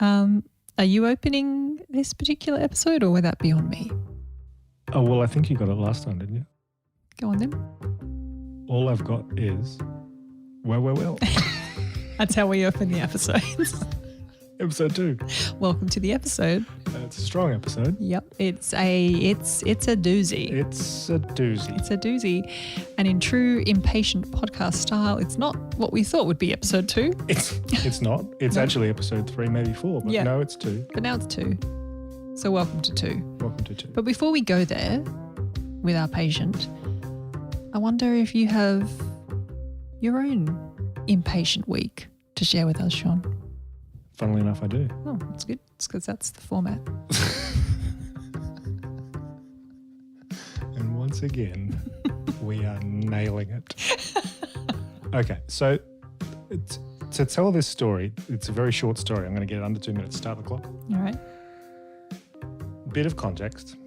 Are you opening this particular episode or would that be on me? Oh, well, I think you got it last time, didn't you? Go on then. All I've got is, well. That's how we open the episodes. Episode 2. Welcome to the episode. It's a strong episode. Yep, it's a doozy. It's a doozy. It's a doozy. And in true Impatient podcast style, it's not what we thought would be episode 2. It's not. It's actually episode 3, maybe 4, but no, it's 2. But now it's 2. So welcome to 2. Welcome to 2. But before we go there with our patient, I wonder if you have your own impatient week to share with us, Sean. Funnily enough, I do. Oh, that's good. It's because that's the format. And once again, we are nailing it. Okay, so to tell this story, it's a very short story. I'm going to get it under 2 minutes. Start the clock. All right. Bit of context.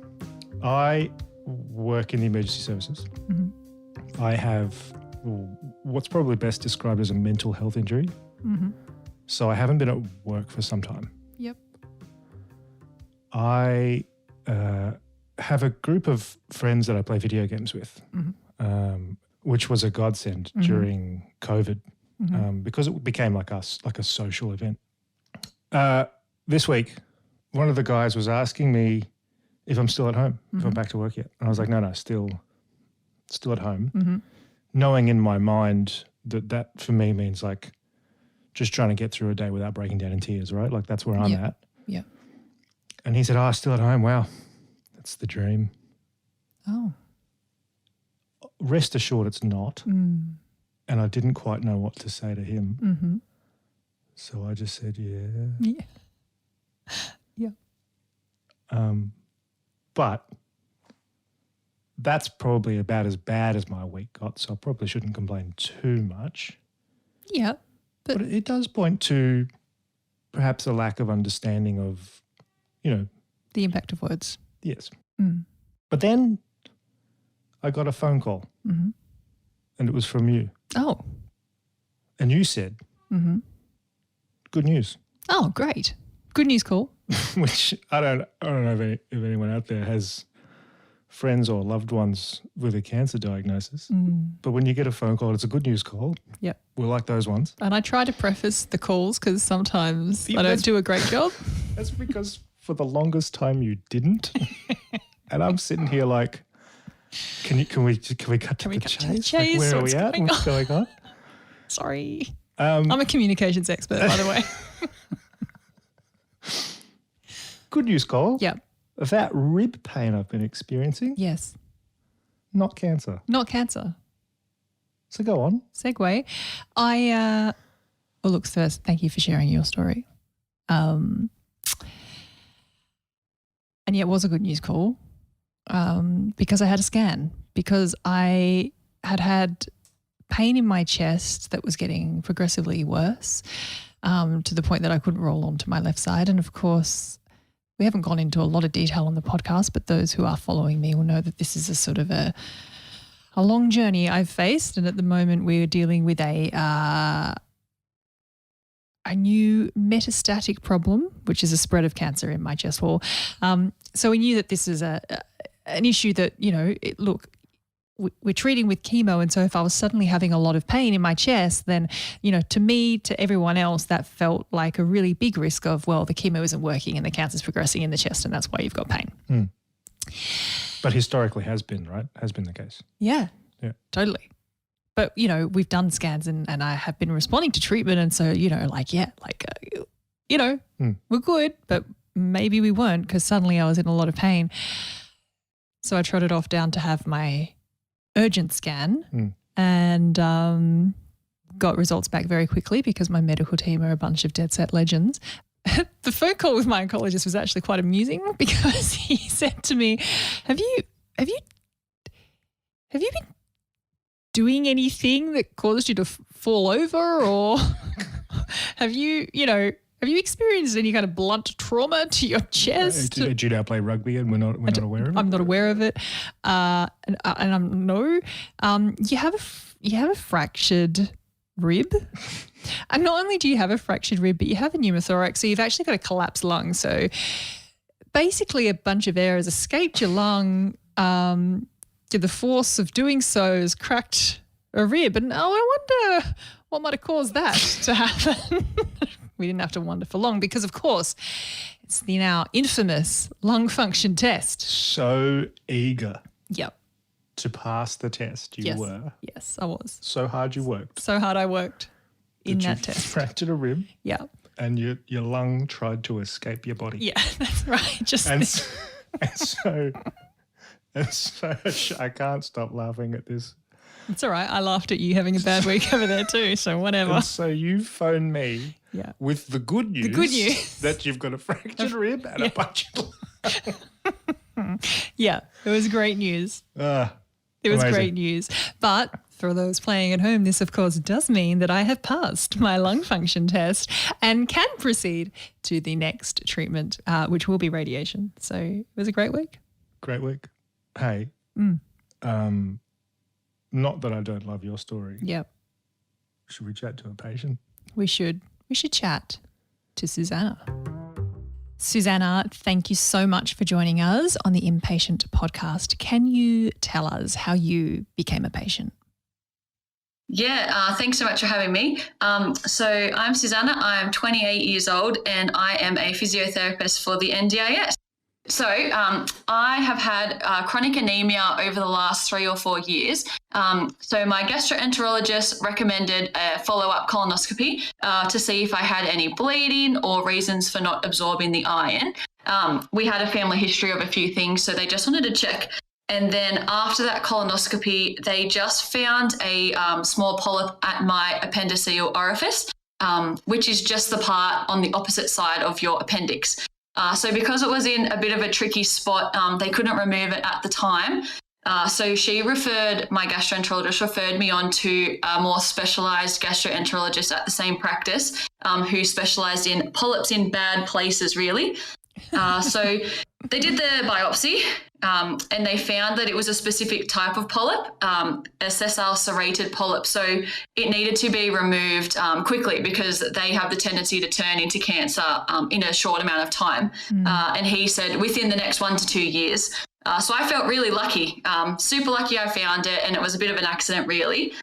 I work in the emergency services. Mm-hmm. I have what's probably best described as a mental health injury. Mm-hmm. So I haven't been at work for some time. Yep. I have a group of friends that I play video games with, which was a godsend during COVID because it became like a social event. This week, one of the guys was asking me if I'm still at home, if I'm back to work yet. And I was like, no, still at home. Knowing in my mind that for me means like just trying to get through a day without breaking down in tears, right? Like that's where I'm at. Yeah. And he said, oh, still at home. Wow. That's the dream. Oh. Rest assured it's not. And I didn't quite know what to say to him. Mm-hmm. So I just said, yeah. Yeah. But that's probably about as bad as my week got, so I probably shouldn't complain too much. Yeah. But it does point to perhaps a lack of understanding of, the impact of words. Yes. But then I got a phone call and it was from you. Oh. And you said, good news. Oh, great. Good news call. Which I don't know if anyone out there has friends or loved ones with a cancer diagnosis. But when you get a phone call, it's a good news call. Yep. We like those ones. And I try to preface the calls because sometimes I don't do a great job. That's because for the longest time you didn't. And I'm sitting here like, can we cut to the chase? Like, where are we at? What's going on? Sorry. I'm a communications expert, by the way. Good news call. Yep. That rib pain I've been experiencing. Yes. Not cancer. Not cancer. So go on. Segue. Well, look, first, thank you for sharing your story. And yeah, it was a good news call because I had a scan, because I had pain in my chest that was getting progressively worse to the point that I couldn't roll onto my left side. And of course, we haven't gone into a lot of detail on the podcast, but those who are following me will know that this is a sort of a long journey I've faced. And at the moment we're dealing with a new metastatic problem, which is a spread of cancer in my chest wall. So we knew that this is an issue that, we're treating with chemo. And so if I was suddenly having a lot of pain in my chest, then, to me, to everyone else, that felt like a really big risk of, well, the chemo isn't working and the cancer's progressing in the chest and that's why you've got pain. But historically has been, right? Has been the case. Yeah. Totally. But, we've done scans and I have been responding to treatment. And so, we're good, but maybe we weren't because suddenly I was in a lot of pain. So I trotted off down to have my urgent scan and got results back very quickly because my medical team are a bunch of dead set legends. The phone call with my oncologist was actually quite amusing because he said to me, have you been doing anything that caused you to fall over, or have you experienced any kind of blunt trauma to your chest? Did you now play rugby and we're not aware of it? I'm not aware of it. And I'm no. You have a fractured rib. And not only do you have a fractured rib, but you have a pneumothorax, so you've actually got a collapsed lung. So basically a bunch of air has escaped your lung. The force of doing so has cracked a rib. And I wonder what might have caused that to happen. We didn't have to wonder for long because, of course, it's the now infamous lung function test. So eager Yep. to pass the test you were. Yes, I was. So hard you worked. So hard I worked in that you test. Fractured a rib. Yeah. And your lung tried to escape your body. Yeah, that's right. And so I can't stop laughing at this. It's all right. I laughed at you having a bad week over there too, so whatever. And so you phoned me with the good news. The good news. That you've got a fractured rib and a bunch of... Yeah, it was great news. It was amazing. great news. But for those playing at home, this, of course, does mean that I have passed my lung function test and can proceed to the next treatment, which will be radiation. So it was a great week. Great week. Hey, not that I don't love your story. Yep. Should we chat to a patient? We should chat to Susannah. Susannah, thank you so much for joining us on the Impatient podcast. Can you tell us how you became a patient? Yeah, thanks so much for having me. So I'm Susannah. I'm 28 years old and I am a physiotherapist for the NDIS. So I have had chronic anemia over the last 3 or 4 years. So my gastroenterologist recommended a follow-up colonoscopy to see if I had any bleeding or reasons for not absorbing the iron. We had a family history of a few things, so they just wanted to check. And then after that colonoscopy, they just found a small polyp at my appendiceal orifice, which is just the part on the opposite side of your appendix. So because it was in a bit of a tricky spot, they couldn't remove it at the time. So my gastroenterologist referred me on to a more specialised gastroenterologist at the same practice who specialised in polyps in bad places, really. So they did the biopsy and they found that it was a specific type of polyp, a sessile serrated polyp. So it needed to be removed quickly because they have the tendency to turn into cancer in a short amount of time. And he said within the next 1 to 2 years. So I felt really lucky, super lucky I found it, and it was a bit of an accident really.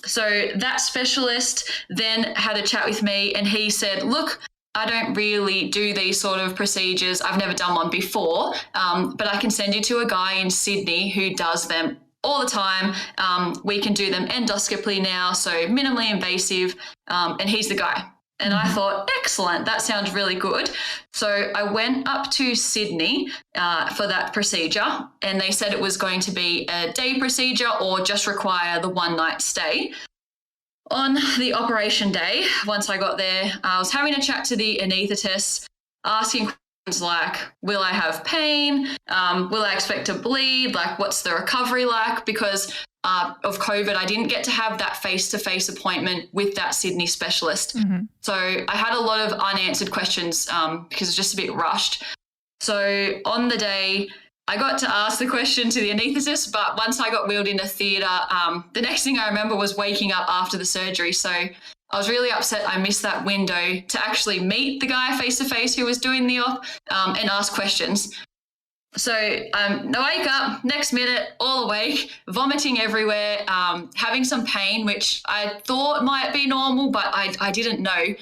So that specialist then had a chat with me and he said, look, I don't really do these sort of procedures. I've never done one before, but I can send you to a guy in Sydney who does them all the time. We can do them endoscopically now, so minimally invasive, and he's the guy. And I thought, excellent, that sounds really good. So I went up to Sydney for that procedure, and they said it was going to be a day procedure or just require the one-night stay. On the operation day, once I got there, I was having a chat to the anaesthetist, asking questions like, will I have pain? Will I expect to bleed? Like, what's the recovery like? Because of COVID, I didn't get to have that face-to-face appointment with that Sydney specialist. So I had a lot of unanswered questions because it's just a bit rushed. So on the day, I got to ask the question to the anaesthetist, but once I got wheeled into theatre, the next thing I remember was waking up after the surgery. So I was really upset I missed that window to actually meet the guy face-to-face who was doing the op and ask questions. So I wake up, next minute, all awake, vomiting everywhere, having some pain, which I thought might be normal, but I didn't know.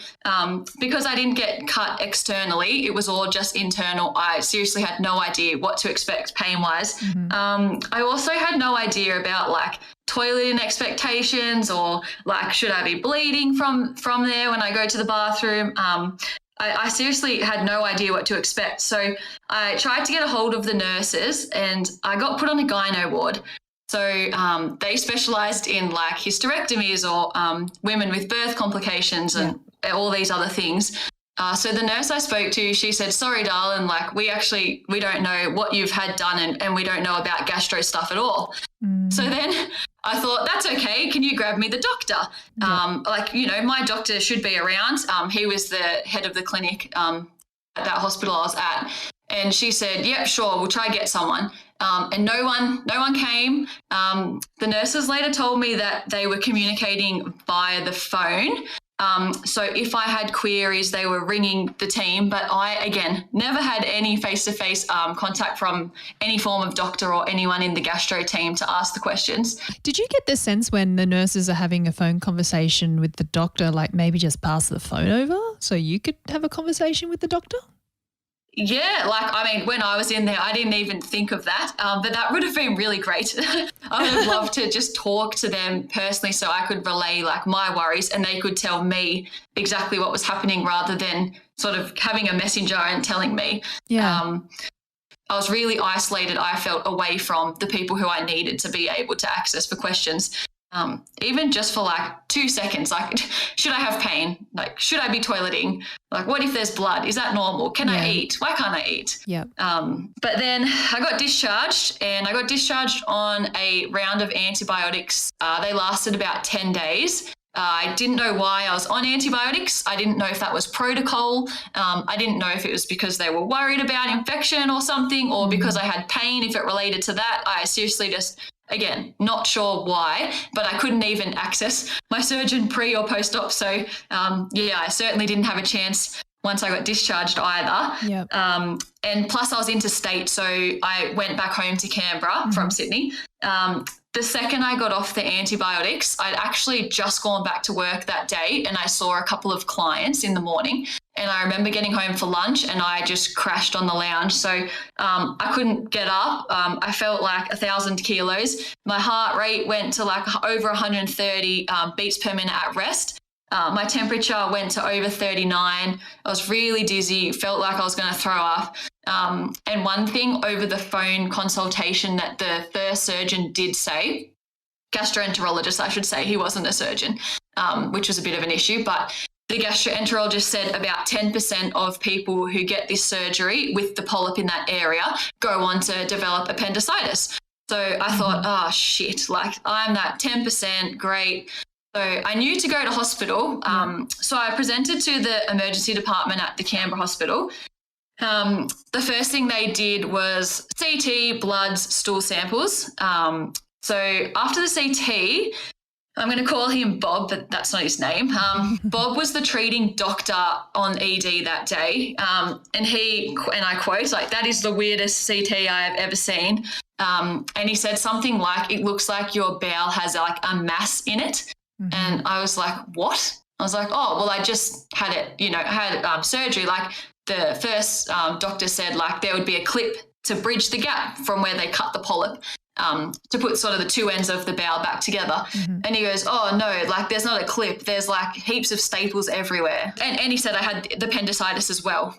Because I didn't get cut externally, it was all just internal. I seriously had no idea what to expect pain-wise. I also had no idea about like toileting expectations or like should I be bleeding from there when I go to the bathroom. I seriously had no idea what to expect. So I tried to get a hold of the nurses and I got put on a gyno ward. So they specialised in like hysterectomies or women with birth complications and all these other things. So the nurse I spoke to, she said, sorry, darling, like we don't know what you've had done and we don't know about gastro stuff at all. So then I thought, that's okay. Can you grab me the doctor? Like, you know, my doctor should be around. He was the head of the clinic that hospital I was at. And she said, yep, sure, we'll try get someone. And no one came. The nurses later told me that they were communicating via the phone. So if I had queries, they were ringing the team, but I, again, never had any face-to-face contact from any form of doctor or anyone in the gastro team to ask the questions. Did you get the sense when the nurses are having a phone conversation with the doctor, like maybe just pass the phone over so you could have a conversation with the doctor? Yeah, like, I mean, when I was in there, I didn't even think of that, but that would have been really great. I would have loved to just talk to them personally so I could relay like my worries and they could tell me exactly what was happening rather than sort of having a messenger and telling me. Yeah. I was really isolated. I felt away from the people who I needed to be able to access for questions. Even just for like 2 seconds, like, should I have pain? Like, should I be toileting? Like, what if there's blood? Is that normal? Can I eat? Why can't I eat? Yeah. But then I got discharged on a round of antibiotics. They lasted about 10 days. I didn't know why I was on antibiotics. I didn't know if that was protocol. I didn't know if it was because they were worried about infection or something, or because I had pain, if it related to that. I seriously just, again, not sure why, but I couldn't even access my surgeon pre or post-op. So, I certainly didn't have a chance once I got discharged either. Yep. And plus I was interstate, so I went back home to Canberra from Sydney. The second I got off the antibiotics, I'd actually just gone back to work that day and I saw a couple of clients in the morning. And I remember getting home for lunch and I just crashed on the lounge. So I couldn't get up. I felt like 1,000 kilos. My heart rate went to like over 130 beats per minute at rest. My temperature went to over 39. I was really dizzy, felt like I was going to throw up. And one thing over the phone consultation that the first surgeon did say, gastroenterologist, I should say, he wasn't a surgeon, which was a bit of an issue, but the gastroenterologist said about 10% of people who get this surgery with the polyp in that area go on to develop appendicitis. So I thought, oh, shit, like I'm that 10%, great. So I knew to go to hospital. So I presented to the emergency department at the Canberra hospital. The first thing they did was CT, bloods, stool samples. So after the CT, I'm going to call him Bob, but that's not his name. Bob was the treating doctor on ED that day. And I quote, like, that is the weirdest CT I have ever seen. And he said something like, it looks like your bowel has like a mass in it. And I was like, what? I was like, oh, well, I just had it, surgery. Like the first doctor said, like there would be a clip to bridge the gap from where they cut the polyp. To put sort of the two ends of the bowel back together. And he goes, oh, no, like there's not a clip. There's like heaps of staples everywhere. And he said I had the appendicitis as well.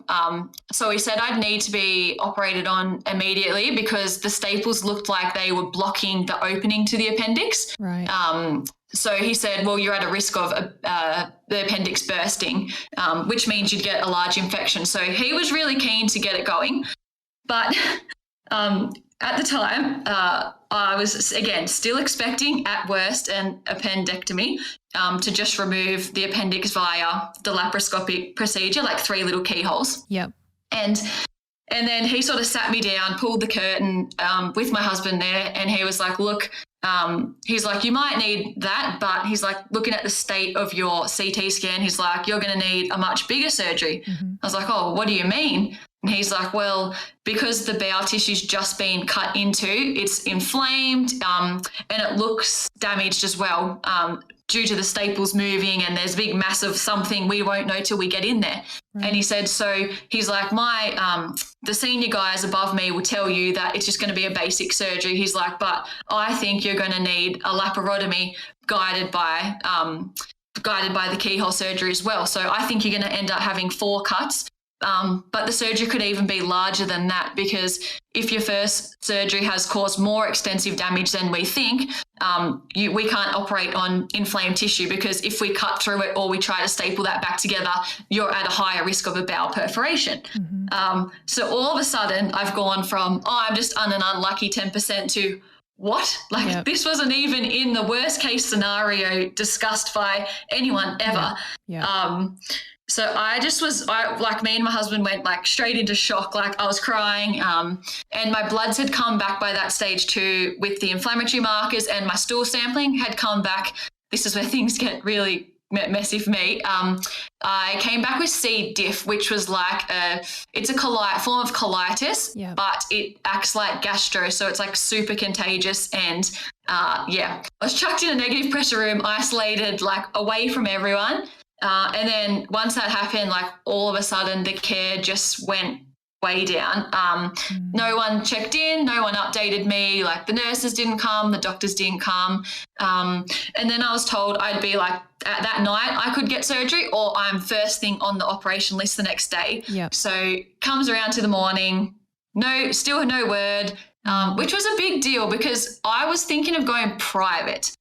So he said I'd need to be operated on immediately because the staples looked like they were blocking the opening to the appendix. Right. So he said, well, you're at a risk of the appendix bursting, which means you'd get a large infection. So he was really keen to get it going. But at the time, I was, again, still expecting at worst an appendectomy to just remove the appendix via the laparoscopic procedure, like 3 little keyholes. Yep. And then he sort of sat me down, pulled the curtain with my husband there, and he was like, look, he's like, you might need that, but he's like, looking at the state of your CT scan, he's like, you're going to need a much bigger surgery. I was like, oh, what do you mean? And he's like, well, because the bowel tissue's just been cut into, it's inflamed and it looks damaged as well due to the staples moving, and there's a big mass of something we won't know till we get in there. Right. And he said, so he's like, the senior guys above me will tell you that it's just going to be a basic surgery. He's like, but I think you're going to need a laparotomy guided by the keyhole surgery as well. So I think you're going to end up having 4 cuts. But the surgery could even be larger than that, because if your first surgery has caused more extensive damage than we think, we can't operate on inflamed tissue, because if we cut through it or we try to staple that back together, you're at a higher risk of a bowel perforation. So all of a sudden I've gone from, I'm just an unlucky 10% to what? Like this wasn't even in the worst case scenario discussed by anyone ever. So I just was, like me and my husband went like straight into shock. Like I was crying, and my bloods had come back by that stage too with the inflammatory markers, and my stool sampling had come back. This is where things get really messy for me. I came back with C. diff, which was like it's a form of colitis, but it acts like gastro. So it's like super contagious. And I was chucked in a negative pressure room, isolated, like away from everyone. And then once that happened, like all of a sudden the care just went way down. No one checked in, no one updated me, like the nurses didn't come, the doctors didn't come. And then I was told I'd be like, that night I could get surgery, or I'm first thing on the operation list the next day. So comes around to the morning, still no word, which was a big deal because I was thinking of going private.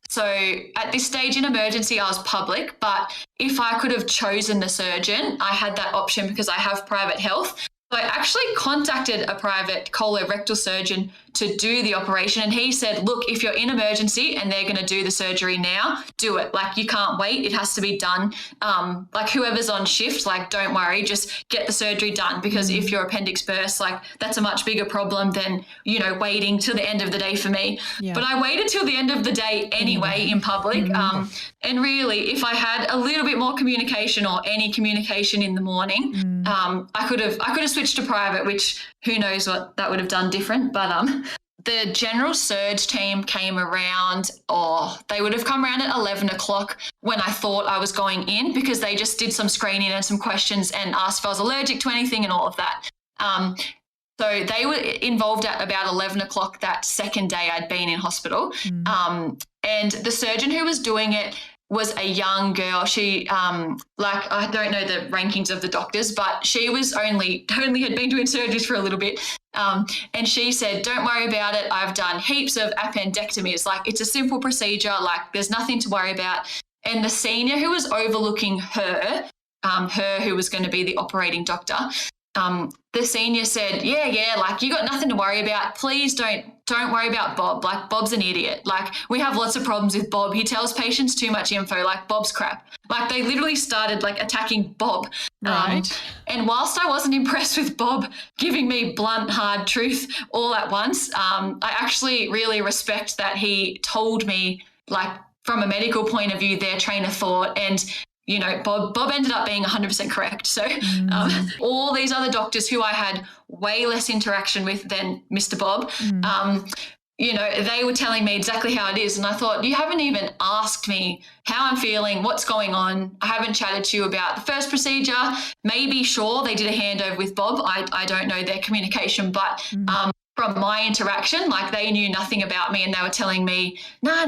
So at this stage in emergency, I was public, but if I could have chosen the surgeon, I had that option because I have private health. So I actually contacted a private colorectal surgeon to do the operation, and he said, look, if you're in emergency and they're going to do the surgery now, do it. Like, you can't wait. It has to be done. Like, whoever's on shift, like, don't worry, just get the surgery done, because if your appendix bursts, like, that's a much bigger problem than, waiting till the end of the day for me. But I waited till the end of the day anyway in public. And really, if I had a little bit more communication or any communication in the morning, I could have switched to private, which who knows what that would have done different. But the general surge team came around, or they would have come around at 11 o'clock when I thought I was going in, because they just did some screening and some questions and asked if I was allergic to anything and all of that. So they were involved at about 11 o'clock that second day I'd been in hospital. And the surgeon who was doing it was a young girl. She, I don't know the rankings of the doctors, but she was only had been doing surgeries for a little bit. And she said, don't worry about it. I've done heaps of appendectomies. Like, it's a simple procedure. Like, there's nothing to worry about. And the senior who was overlooking her who was going to be the operating doctor, the senior said, like, you got nothing to worry about. Please don't worry about Bob. Like, Bob's an idiot. Like, we have lots of problems with Bob. He tells patients too much info. Like, Bob's crap. Like, they literally started like attacking Bob. Right. And whilst I wasn't impressed with Bob giving me blunt, hard truth all at once, I actually really respect that he told me, like, from a medical point of view, their train of thought. And Bob ended up being 100% correct. So all these other doctors who I had way less interaction with than Mr. Bob, they were telling me exactly how it is. And I thought, you haven't even asked me how I'm feeling, what's going on. I haven't chatted to you about the first procedure. Maybe, sure, they did a handover with Bob. I don't know their communication, but from my interaction, like, they knew nothing about me, and they were telling me, nah,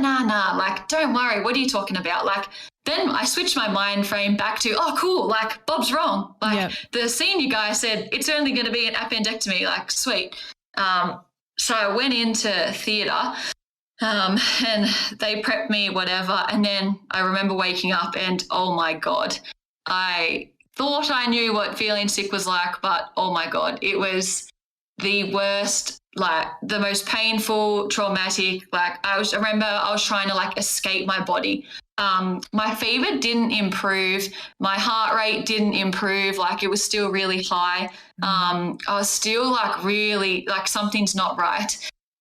like, don't worry, what are you talking about? Like, then I switched my mind frame back to, oh, cool, like, Bob's wrong. Like, the senior guy said it's only going to be an appendectomy, like, sweet. So I went into theatre and they prepped me, whatever. And then I remember waking up and, oh, my God, I thought I knew what feeling sick was like, but, oh, my God, it was the worst, like, the most painful, traumatic. Like, I remember I was trying to, like, escape my body. My fever didn't improve. My heart rate didn't improve. Like, it was still really high. I was still, like, really, like, something's not right.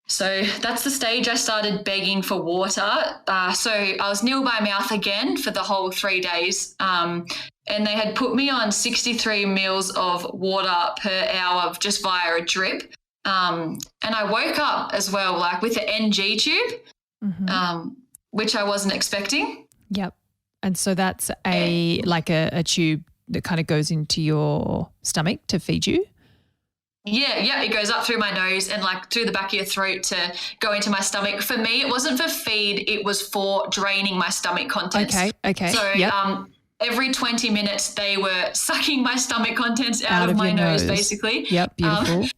So that's the stage I started begging for water. So I was nil by mouth again for the whole 3 days. And they had put me on 63 mils of water per hour just via a drip. And I woke up as well, like, with the NG tube, which I wasn't expecting. Yep. And so that's a tube that kind of goes into your stomach to feed you? Yeah, it goes up through my nose and, like, through the back of your throat to go into my stomach. For me, it wasn't for feed, it was for draining my stomach contents. Okay. So every 20 minutes they were sucking my stomach contents out of my nose, basically. Yep, beautiful.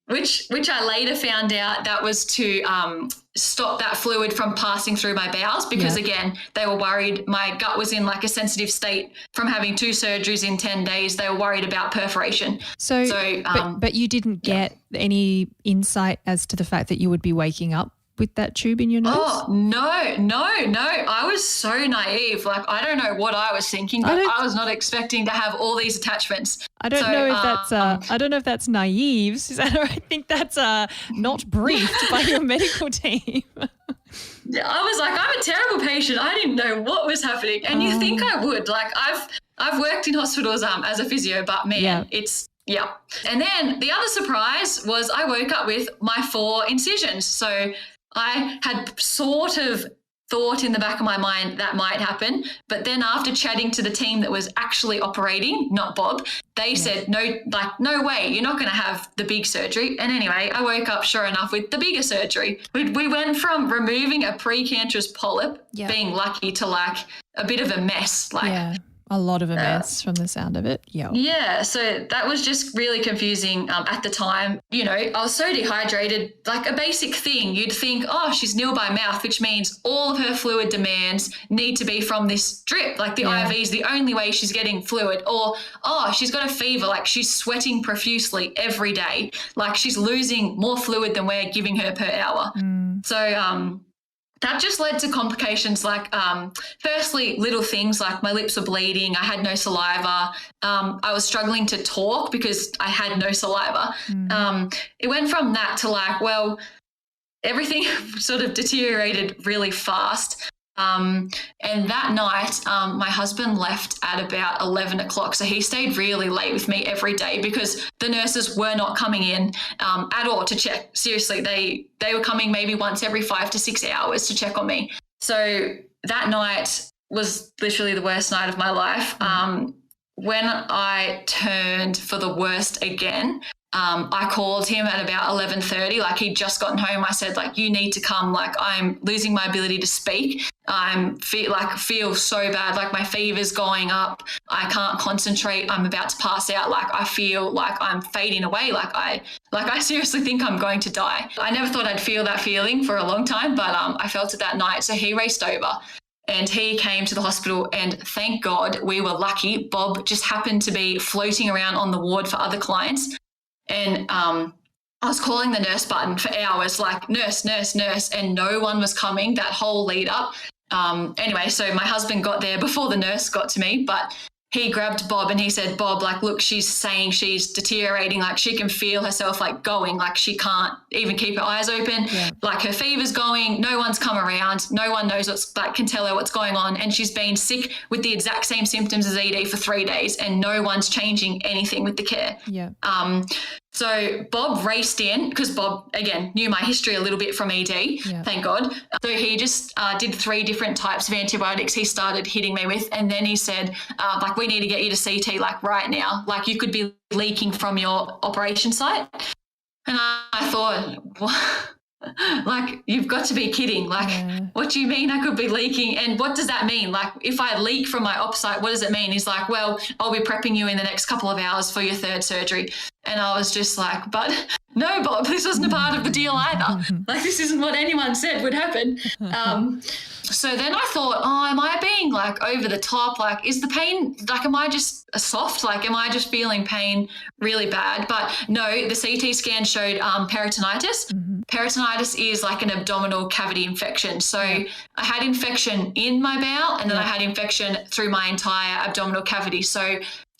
Which I later found out that was to stop that fluid from passing through my bowels, because, again, they were worried my gut was in, like, a sensitive state from having 2 surgeries in 10 days. They were worried about perforation. But you didn't get any insight as to the fact that you would be waking up with that tube in your nose? Oh, no. I was so naive. Like, I don't know what I was thinking, but I was not expecting to have all these attachments. I don't know if that's naive, Susannah. I think that's not briefed by your medical team. I was like, I'm a terrible patient. I didn't know what was happening. And you think I would. Like, I've worked in hospitals as a physio, but man, it's yeah. And then the other surprise was I woke up with my 4 incisions. So I had sort of thought in the back of my mind that might happen. But then after chatting to the team that was actually operating, not Bob, they said, no way, you're not going to have the big surgery. And anyway, I woke up sure enough with the bigger surgery. We went from removing a precancerous polyp, being lucky, to like a bit of a mess. A lot of a mess from the sound of it. Yeah. So that was just really confusing at the time. You know, I was so dehydrated, like a basic thing. You'd think, oh, she's nil by mouth, which means all of her fluid demands need to be from this drip. Like the IV is the only way she's getting fluid. Or, oh, she's got a fever. Like she's sweating profusely every day. Like she's losing more fluid than we're giving her per hour. So, that just led to complications like, firstly, little things like my lips were bleeding. I had no saliva. I was struggling to talk because I had no saliva. It went from that to like, well, everything sort of deteriorated really fast. And that night, my husband left at about 11 o'clock. So he stayed really late with me every day because the nurses were not coming in at all to check. Seriously, they were coming maybe once every 5 to 6 hours to check on me. So that night was literally the worst night of my life. When I turned for the worst again, I called him at about 11:30, like he'd just gotten home. I said, like, you need to come. Like, I'm losing my ability to speak. Feel so bad. Like my fever's going up. I can't concentrate. I'm about to pass out. Like I feel like I'm fading away. Like I seriously think I'm going to die. I never thought I'd feel that feeling for a long time, but I felt it that night. So he raced over. And he came to the hospital, and thank God we were lucky. Bob just happened to be floating around on the ward for other clients. And I was calling the nurse button for hours, like nurse, nurse, nurse, and no one was coming that whole lead up. Anyway, so my husband got there before the nurse got to me, but he grabbed Bob and he said, Bob, like, look, she's saying she's deteriorating. Like she can feel herself like going, like she can't even keep her eyes open. Yeah. Like her fever's going. No one's come around. No one knows can tell her what's going on. And she's been sick with the exact same symptoms as ED for 3 days, and no one's changing anything with the care. Yeah. So Bob raced in because Bob, again, knew my history a little bit from ED, thank God. So he just did 3 different types of antibiotics he started hitting me with. And then he said, we need to get you to CT like right now. Like you could be leaking from your operation site. And I thought, what? Like, you've got to be kidding. Like, what do you mean I could be leaking? And what does that mean? Like, if I leak from my op site, what does it mean? He's like, well, I'll be prepping you in the next couple of hours for your 3rd surgery. And I was just like, but no, Bob, this wasn't a part of the deal either. Like, this isn't what anyone said would happen. So then I thought, am I being like over the top? Like, is the pain, like, am I just soft? Like, am I just feeling pain really bad? But no, the CT scan showed peritonitis. Peritonitis is like an abdominal cavity infection. So I had infection in my bowel, and then I had infection through my entire abdominal cavity. So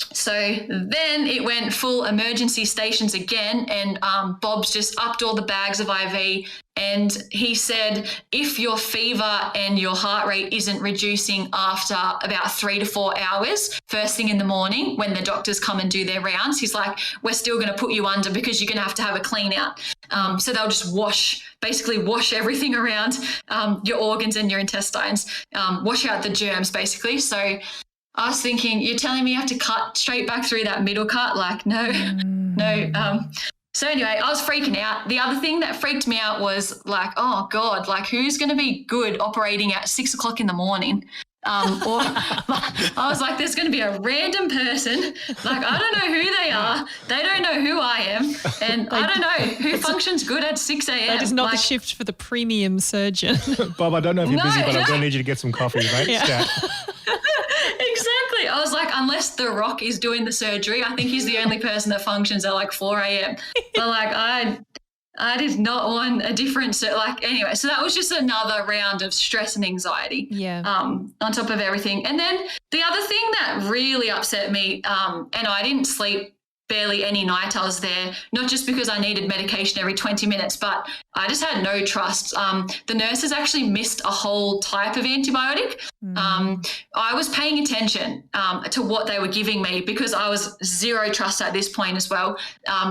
then it went full emergency stations again, and Bob's just upped all the bags of IV, and he said, if your fever and your heart rate isn't reducing after about 3 to 4 hours, first thing in the morning when the doctors come and do their rounds, he's like, we're still going to put you under because you're going to have a clean out. So they'll just wash everything around your organs and your intestines, wash out the germs basically. So I was thinking, you're telling me you have to cut straight back through that middle cut? Like, no. So anyway, I was freaking out. The other thing that freaked me out was like, oh God, like who's going to be good operating at 6 o'clock in the morning? Or I was like, there's going to be a random person. Like, I don't know who they are. They don't know who I am. And I don't know who functions good at 6 a.m. That is not the shift for the premium surgeon. Bob, I don't know if you're busy, but I'm going to need you to get some coffee, mate. Yeah. Exactly. I was like, unless The Rock is doing the surgery, I think he's the only person that functions at like 4 a.m. But like, I did not want a different, anyway, so that was just another round of stress and anxiety. Yeah. On top of everything. And then the other thing that really upset me, and I didn't sleep barely any night I was there, not just because I needed medication every 20 minutes, but I just had no trust. The nurses actually missed a whole type of antibiotic. I was paying attention to what they were giving me because I was zero trust at this point as well.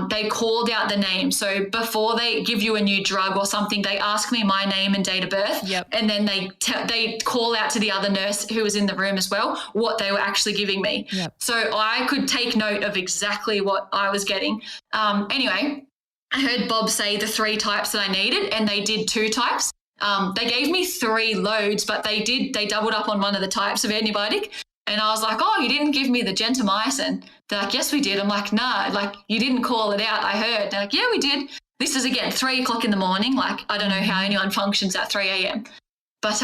They called out the name. So before they give you a new drug or something, they ask me my name and date of birth. Yep. And then they call out to the other nurse who was in the room as well what they were actually giving me. Yep. So I could take note of exactly what I was getting. Anyway, I heard Bob say the 3 types that I needed, and they did 2 types. They gave me 3 loads, but they doubled up on one of the types of antibiotic. And I was like, oh, you didn't give me the gentamicin. They're like, yes, we did. I'm like, nah, like you didn't call it out. I heard. They're like, yeah, we did. This is again, 3:00 in the morning. Like, I don't know how anyone functions at 3 a.m. But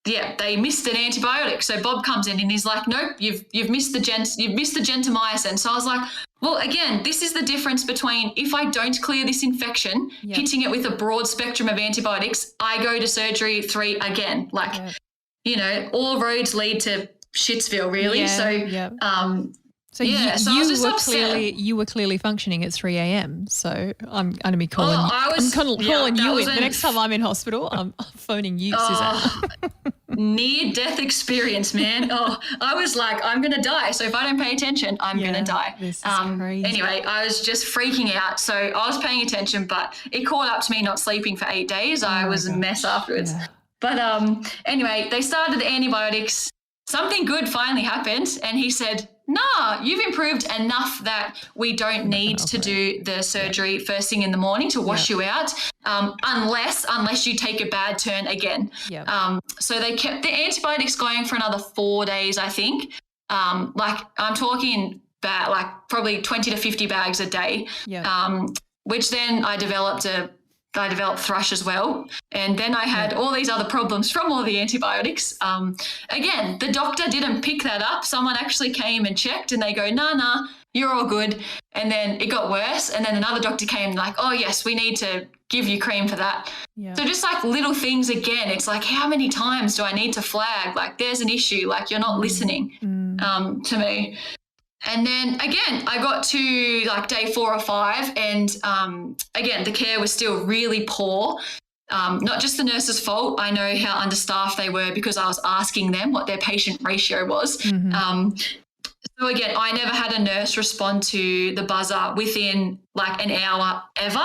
yeah, they missed an antibiotic. So Bob comes in and he's like, nope, you've missed the gentamicin. So I was like, well, again, this is the difference between if I don't clear this infection, hitting it with a broad spectrum of antibiotics, I go to surgery 3 again. Like, you know, all roads lead to Shitsville, really. So you were clearly functioning at 3 a.m. So I'm going to be calling you in. The next time I'm in hospital, I'm phoning you, Susannah. Near-death experience, man. I was like, I'm going to die. So if I don't pay attention, I'm going to die. This is crazy. Anyway, I was just freaking out. So I was paying attention, but it caught up to me not sleeping for 8 days. I was a mess afterwards. Yeah. But anyway, they started the antibiotics. Something good finally happened, and he said, nah, you've improved enough that we don't need to do the surgery first thing in the morning to wash you out, unless you take a bad turn again. So they kept the antibiotics going for another 4 days, I think. Like I'm talking about like probably 20 to 50 bags a day, which then I developed thrush as well. And then I had all these other problems from all the antibiotics. Again, the doctor didn't pick that up. Someone actually came and checked and they go, nah, you're all good. And then it got worse. And then another doctor came like, oh, yes, we need to give you cream for that. So just like little things again, it's like, how many times do I need to flag? Like there's an issue, like you're not listening to me. And then again, I got to like day 4 or 5 and again, the care was still really poor. Not just the nurse's fault. I know how understaffed they were because I was asking them what their patient ratio was. So again, I never had a nurse respond to the buzzer within like an hour ever.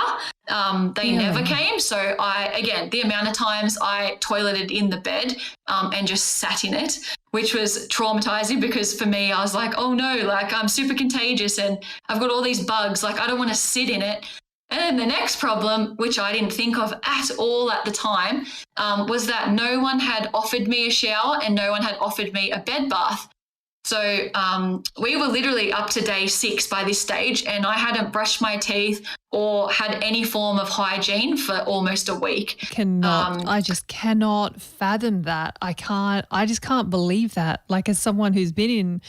They never came. So the amount of times I toileted in the bed and just sat in it, which was traumatizing because for me, I was like, oh no, like I'm super contagious and I've got all these bugs. Like I don't want to sit in it. And then the next problem, which I didn't think of at all at the time, was that no one had offered me a shower and no one had offered me a bed bath. So we were literally up to day 6 by this stage and I hadn't brushed my teeth or had any form of hygiene for almost a week. I just cannot fathom that. I just can't believe that. Like as someone who's been in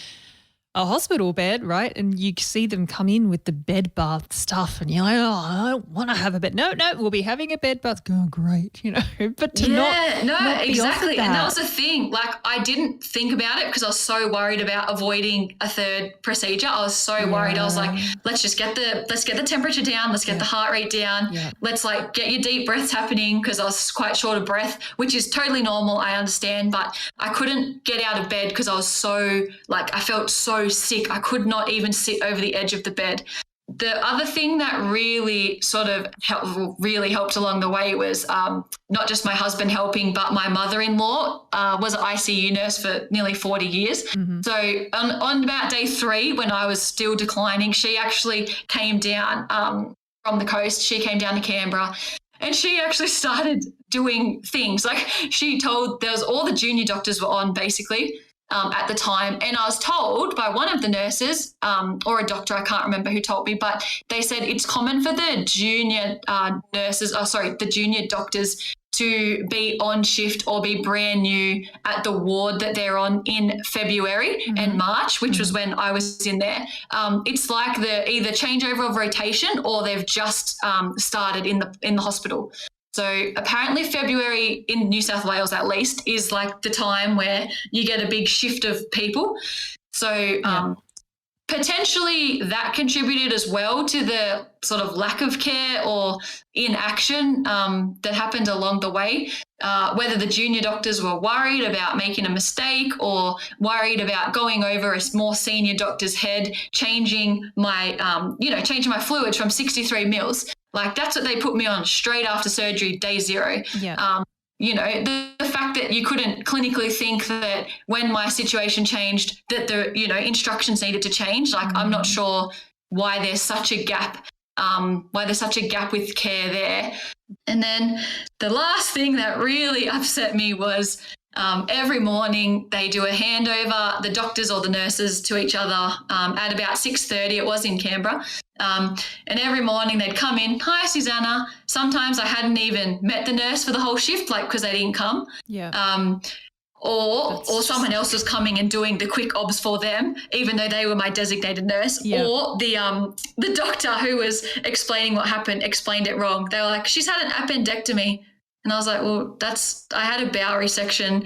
a hospital bed, right? And you see them come in with the bed bath stuff and you're like, oh, I don't want to have a bed. No, we'll be having a bed bath. Oh, great, you know. But to not exactly. That. And that was the thing. Like I didn't think about it because I was so worried about avoiding a third procedure. I was so worried. I was like, let's get the temperature down. Let's get the heart rate down. Let's like get your deep breaths happening because I was quite short of breath, which is totally normal. I understand, but I couldn't get out of bed because I was so like, I felt so sick. I could not even sit over the edge of the bed. The other thing that really sort of helped along the way was not just my husband helping, but my mother-in-law was an ICU nurse for nearly 40 years. So on about day 3, when I was still declining, she actually came down from the coast. She came down to Canberra and she actually started doing things. Like all the junior doctors were on basically. At the time. And I was told by one of the nurses or a doctor, I can't remember who told me, but they said it's common for the junior the junior doctors to be on shift or be brand new at the ward that they're on in February and March, which was when I was in there. It's like the either changeover of rotation or they've just started in the hospital. So apparently February in New South Wales at least is like the time where you get a big shift of people. So potentially that contributed as well to the sort of lack of care or inaction that happened along the way, whether the junior doctors were worried about making a mistake or worried about going over a more senior doctor's head, changing my fluids from 63 mils. Like that's what they put me on straight after surgery, day 0. Yeah. The fact that you couldn't clinically think that when my situation changed that the, instructions needed to change. Like I'm not sure why there's such a gap, with care there. And then the last thing that really upset me was every morning they do a handover, the doctors or the nurses to each other at about 6:30. It was in Canberra. And every morning they'd come in, "Hi, Susannah." Sometimes I hadn't even met the nurse for the whole shift, like because they didn't come. Yeah. Or someone else was coming and doing the quick obs for them, even though they were my designated nurse. Yeah. Or the doctor who was explaining what happened explained it wrong. They were like, "She's had an appendectomy." And I was like, well, I had a bowel resection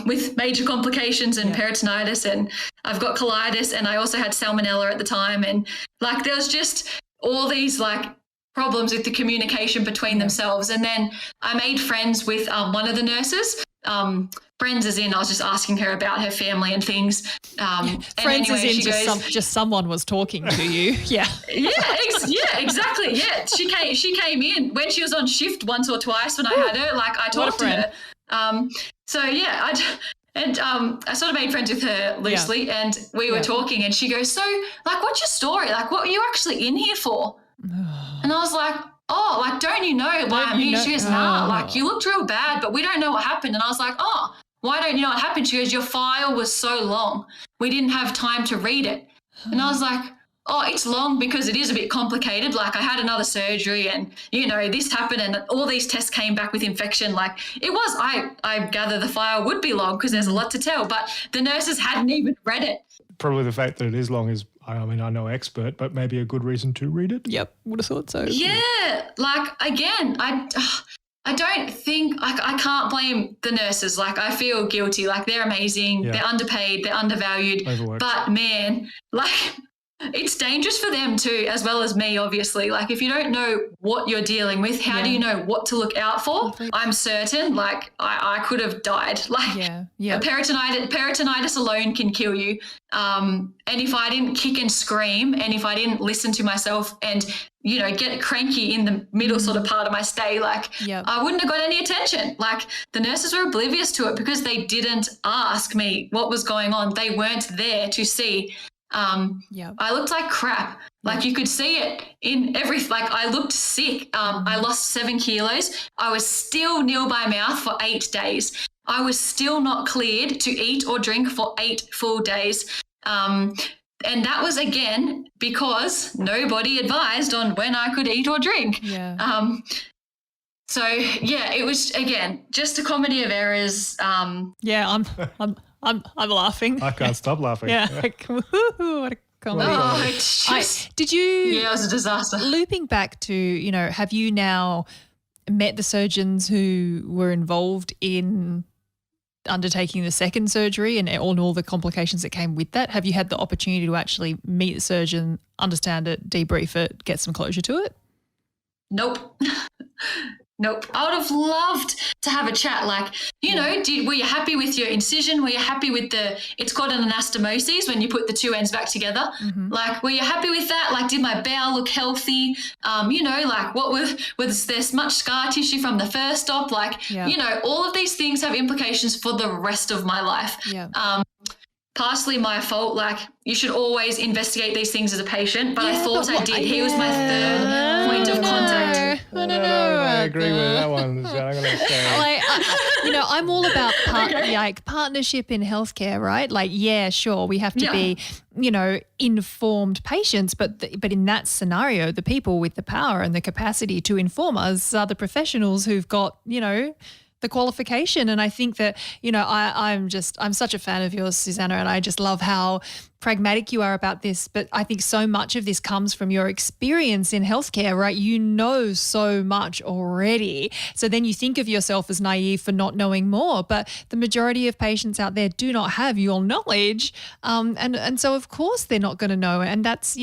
with major complications and peritonitis, and I've got colitis, and I also had salmonella at the time. And like, there was just all these like problems with the communication between themselves. And then I made friends with one of the nurses. Friends as in I was just asking her about her family and things. Friends as in just someone was talking to you. Yeah. Exactly. Yeah, she came in when she was on shift once or twice when I had her. Like I talked to her. I sort of made friends with her loosely, and we were talking, and she goes, "So, like, what's your story? Like, what are you actually in here for?" And I was like, "Oh, like, don't you know why I'm here?" She goes, "Nah, like, you looked real bad, but we don't know what happened." And I was like, "Oh, why don't you know what happened?" She goes, "Your file was so long. We didn't have time to read it." And I was like, "Oh, it's long because it is a bit complicated. Like I had another surgery and, this happened and all these tests came back with infection." Like it was, I gather the file would be long because there's a lot to tell, but the nurses hadn't even read it. Probably the fact that it is long is, I'm no expert, but maybe a good reason to read it. Yep, would have thought so. Yeah, like again, I don't think I can't blame the nurses. Like I feel guilty. Like they're amazing. Yeah. They're underpaid. They're undervalued. Overworked. But man, like it's dangerous for them too, as well as me, obviously. Like if you don't know what you're dealing with, how do you know what to look out for? I'm certain like I could have died. Like peritonitis alone can kill you. And if I didn't kick and scream and if I didn't listen to myself and, get cranky in the middle sort of part of my stay, like I wouldn't have got any attention. Like the nurses were oblivious to it because they didn't ask me what was going on. They weren't there to see. I looked like crap. Like you could see it in I looked sick. I lost 7 kilos. I was still nil by mouth for 8 days. I was still not cleared to eat or drink for 8 full days. And that was again because nobody advised on when I could eat or drink. Yeah. So it was again just a comedy of errors. I'm laughing. I can't stop laughing. Yeah. What a comedy. Did you? Yeah, it was a disaster. Looping back to, have you now met the surgeons who were involved in undertaking the second surgery and all the complications that came with that? Have you had the opportunity to actually meet the surgeon, understand it, debrief it, get some closure to it? Nope. Nope. I would have loved to have a chat. Like, were you happy with your incision? Were you happy with it's called an anastomosis when you put the 2 ends back together. Mm-hmm. Like, were you happy with that? Like, did my bowel look healthy? Like what was there much scar tissue from the first op? Like, all of these things have implications for the rest of my life. Yeah. partially my fault. Like, you should always investigate these things as a patient, but I thought I did. He was my third point of contact. I don't know. I agree with that one. So I'm going to say. I'm all about partnership in healthcare, right? Like, yeah, sure, we have to be, informed patients, but in that scenario, the people with the power and the capacity to inform us are the professionals who've got, the qualification. And I think that, I'm such a fan of yours, Susannah, and I just love how pragmatic you are about this. But I think so much of this comes from your experience in healthcare, right? You know so much already. So then you think of yourself as naive for not knowing more, but the majority of patients out there do not have your knowledge. And so of course they're not going to know. And that's,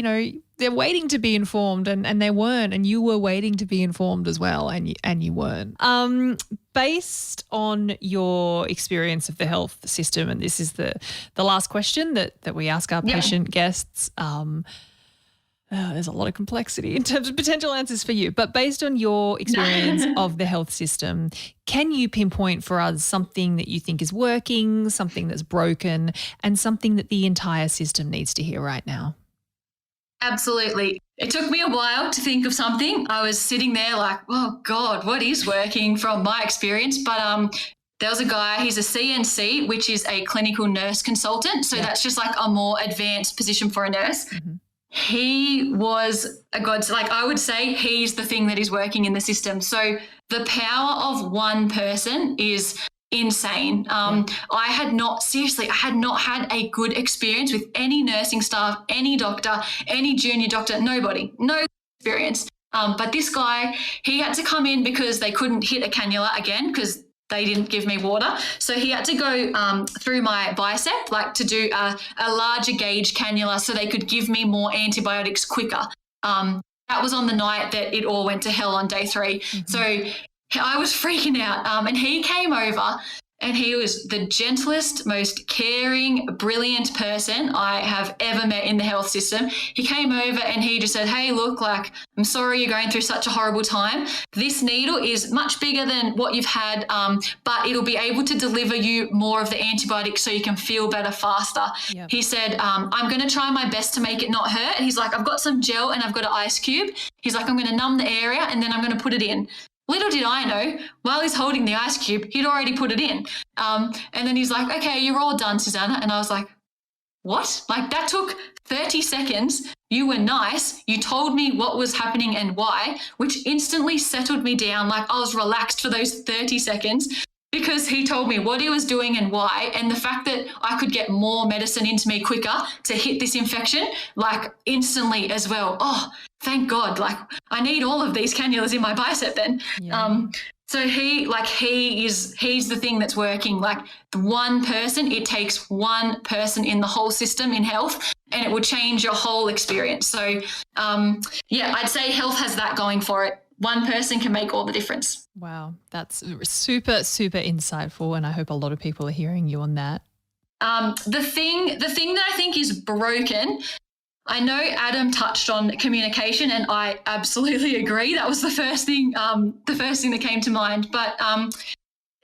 they're waiting to be informed and they weren't, and you were waiting to be informed as well, and you weren't. Based on your experience of the health system, and this is the last question that we ask our patient guests, there's a lot of complexity in terms of potential answers for you, but based on your experience of the health system, can you pinpoint for us something that you think is working, something that's broken, and something that the entire system needs to hear right now? Absolutely. It took me a while to think of something. I was sitting there like, oh God, what is working from my experience? But there was a guy, he's a CNC, which is a clinical nurse consultant. So that's just like a more advanced position for a nurse. Mm-hmm. He was a god. Like, I would say he's the thing that is working in the system. So the power of one person is insane. I had not had a good experience with any nursing staff, any doctor, any junior doctor, nobody, no experience. But this guy, he had to come in because they couldn't hit a cannula again because they didn't give me water. So he had to go through my bicep, like to do a larger gauge cannula so they could give me more antibiotics quicker. That was on the night that it all went to hell on day 3. Mm-hmm. So I was freaking out, and he came over and he was the gentlest, most caring, brilliant person I have ever met in the health system. He came over and he just said, hey, look, like, I'm sorry you're going through such a horrible time. This needle is much bigger than what you've had, but it'll be able to deliver you more of the antibiotics so you can feel better faster. Yep. He said, I'm going to try my best to make it not hurt. He's like, I've got some gel and I've got an ice cube. He's like, I'm going to numb the area and then I'm going to put it in. Little did I know, while he's holding the ice cube, he'd already put it in. And then he's like, okay, you're all done, Susannah. And I was like, what? Like, that took 30 seconds. You were nice. You told me what was happening and why, which instantly settled me down. Like, I was relaxed for those 30 seconds because he told me what he was doing and why. And the fact that I could get more medicine into me quicker to hit this infection, like, instantly as well. Oh, thank God. Like, I need all of these cannulas in my bicep then. Yeah. So he's the thing that's working. Like, the one person, it takes one person in the whole system in health and it will change your whole experience. So I'd say health has that going for it. One person can make all the difference. Wow. That's super, super insightful. And I hope a lot of people are hearing you on that. The thing that I think is broken, I know Adam touched on communication and I absolutely agree. That was the first thing that came to mind. But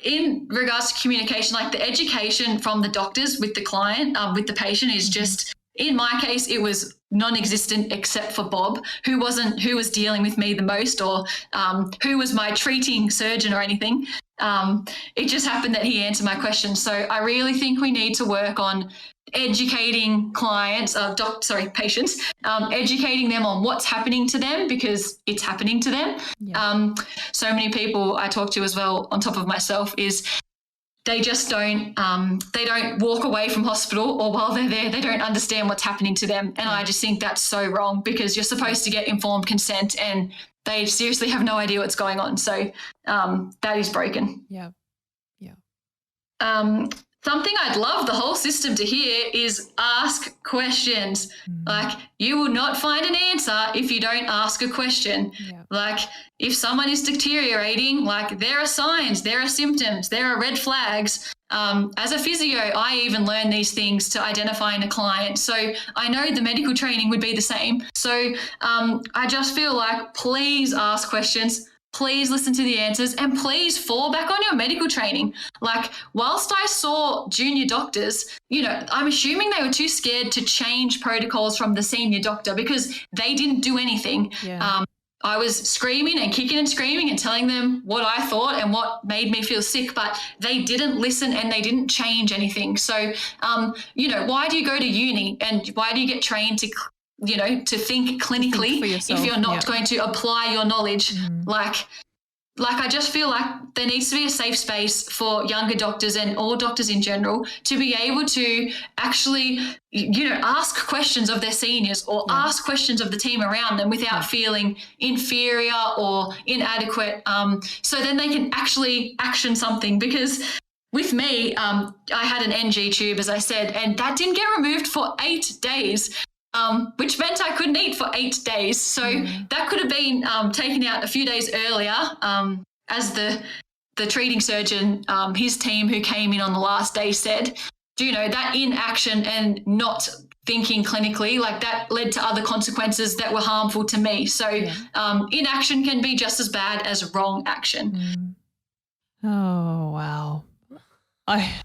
in regards to communication, like, the education from the doctors with the client, with the patient is just, in my case, it was non-existent except for Bob, who was dealing with me the most, or who was my treating surgeon or anything. It just happened that he answered my questions. So I really think we need to work on educating patients, educating them on what's happening to them because it's happening to them. Yeah. So many people I talk to as well, on top of myself, is they just don't walk away from hospital, or while they're there, they don't understand what's happening to them. And I just think that's so wrong because you're supposed to get informed consent and they seriously have no idea what's going on. So that is broken. Yeah. Yeah. Something I'd love the whole system to hear is ask questions. Like, you will not find an answer if you don't ask a question. Yeah. Like, if someone is deteriorating, like, there are signs, there are symptoms, there are red flags. As a physio, I even learn these things to identify in a client. So I know the medical training would be the same. So I just feel like, please ask questions. please listen to the answers and please fall back on your medical training. Like, whilst I saw junior doctors, I'm assuming they were too scared to change protocols from the senior doctor because they didn't do anything. Yeah. I was screaming and kicking and screaming and telling them what I thought and what made me feel sick, but they didn't listen and they didn't change anything. So, why do you go to uni and why do you get trained to think clinically if you're not going to apply your knowledge? Like I just feel like there needs to be a safe space for younger doctors and all doctors in general to be able to actually, ask questions of their seniors or ask questions of the team around them without feeling inferior or inadequate. So then they can actually action something. Because with me, I had an NG tube, as I said, and that didn't get removed for 8 days. Which meant I couldn't eat for 8 days. So that could have been taken out a few days earlier, as the treating surgeon, his team who came in on the last day said, that inaction and not thinking clinically, like that led to other consequences that were harmful to me. So inaction can be just as bad as wrong action. Oh, wow.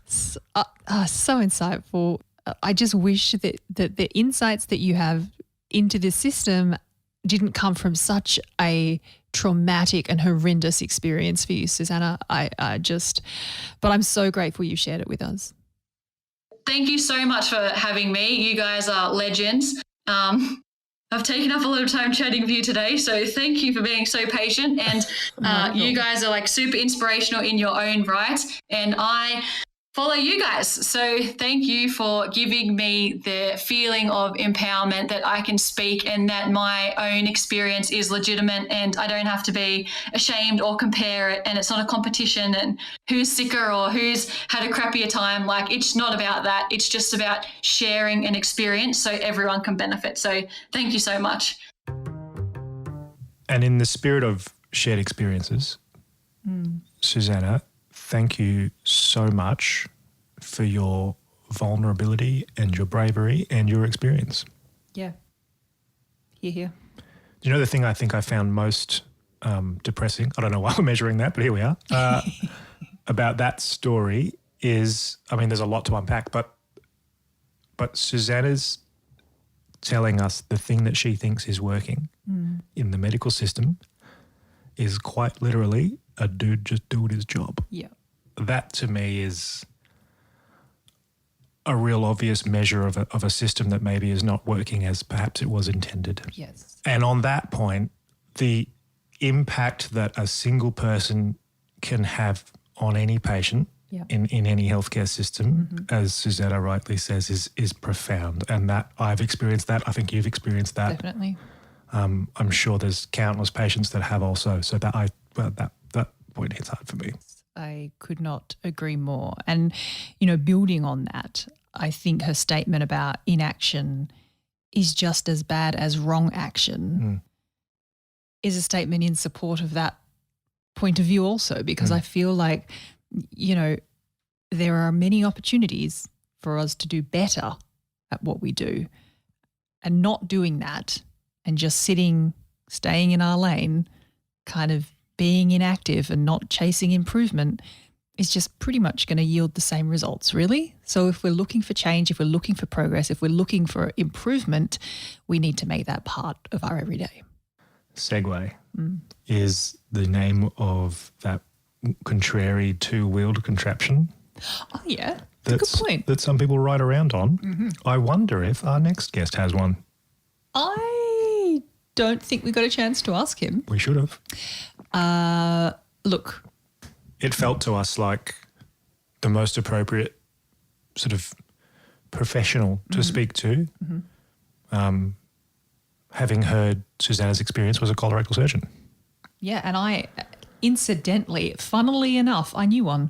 So insightful. I just wish that the insights that you have into this system didn't come from such a traumatic and horrendous experience for you, Susannah. But I'm so grateful you shared it with us. Thank you so much for having me. You guys are legends. I've taken up a lot of time chatting with you today, so thank you for being so patient. And you guys are like super inspirational in your own right. And I follow you guys. So thank you for giving me the feeling of empowerment that I can speak and that my own experience is legitimate and I don't have to be ashamed or compare it, and it's not a competition and who's sicker or who's had a crappier time. Like, it's not about that. It's just about sharing an experience so everyone can benefit. So thank you so much. And in the spirit of shared experiences, Susannah, thank you so much for your vulnerability and your bravery and your experience. Yeah. Here. Do you know the thing I think I found most depressing? I don't know why we're measuring that, but here we are. About that story is, there's a lot to unpack, but Susannah's telling us the thing that she thinks is working in the medical system is quite literally a dude just doing his job. Yeah. That to me is a real obvious measure of a system that maybe is not working as perhaps it was intended. Yes. And on that point, the impact that a single person can have on any patient in any healthcare system, as Susannah rightly says, is profound. And that I've experienced that. I think you've experienced that. Definitely. I'm sure there's countless patients that have also. So that point hits hard for me. I could not agree more. And, building on that, I think her statement about inaction is just as bad as wrong action is a statement in support of that point of view also, because I feel like, there are many opportunities for us to do better at what we do, and not doing that and just staying in our lane, kind of being inactive and not chasing improvement is just pretty much going to yield the same results, really. So if we're looking for change, if we're looking for progress, if we're looking for improvement, we need to make that part of our everyday. Segway is the name of that contrary two-wheeled contraption. Oh, yeah. That's a good point. That some people ride around on. I wonder if our next guest has one. I don't think we got a chance to ask him. We should have. Look. It felt to us like the most appropriate sort of professional to speak to, having heard Susannah's experience, was a colorectal surgeon. Yeah, and I, incidentally, funnily enough, I knew one.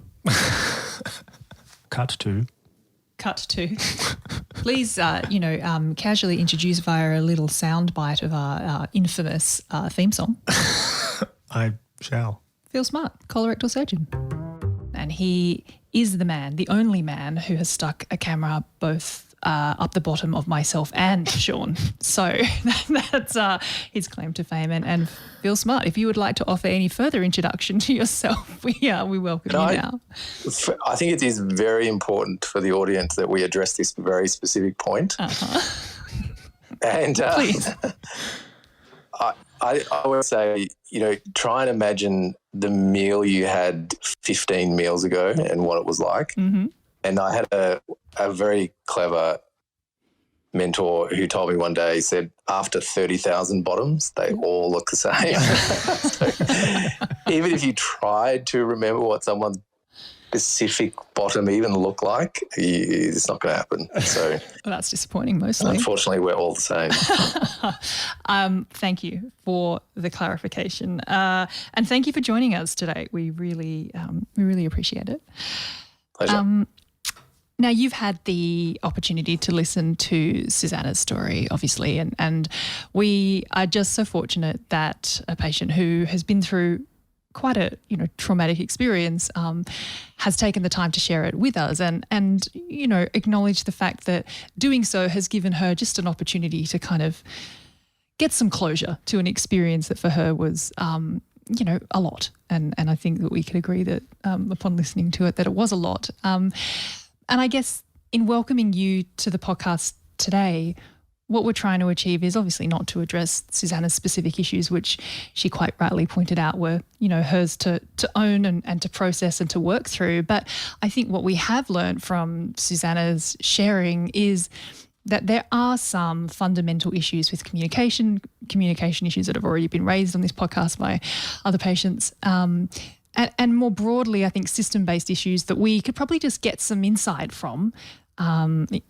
Cut to. Please, casually introduce via a little soundbite of our infamous theme song. I shall. Feel smart, colorectal surgeon. And he is the man, the only man who has stuck a camera both up the bottom of myself and Sean. So that's his claim to fame. And feel smart. If you would like to offer any further introduction to yourself, we welcome you now. I think it is very important for the audience that we address this very specific point. And please. I would say, try and imagine the meal you had 15 meals ago and what it was like. Mm-hmm. And I had a very clever mentor who told me one day, he said, after 30,000 bottoms, they all look the same. So even if you tried to remember what someone's specific bottom even look like, it's not going to happen. So well, that's disappointing mostly. Unfortunately, we're all the same. Thank you for the clarification. And thank you for joining us today. We really appreciate it. Pleasure. Now, you've had the opportunity to listen to Susannah's story, obviously, and we are just so fortunate that a patient who has been through quite a traumatic experience has taken the time to share it with us and acknowledge the fact that doing so has given her just an opportunity to kind of get some closure to an experience that for her was a lot, and I think that we could agree that upon listening to it that it was a lot. And I guess in welcoming you to the podcast today, what we're trying to achieve is obviously not to address Susannah's specific issues, which she quite rightly pointed out were, hers to own and to process and to work through. But I think what we have learned from Susannah's sharing is that there are some fundamental issues with communication issues that have already been raised on this podcast by other patients. And more broadly, I think system-based issues that we could probably just get some insight from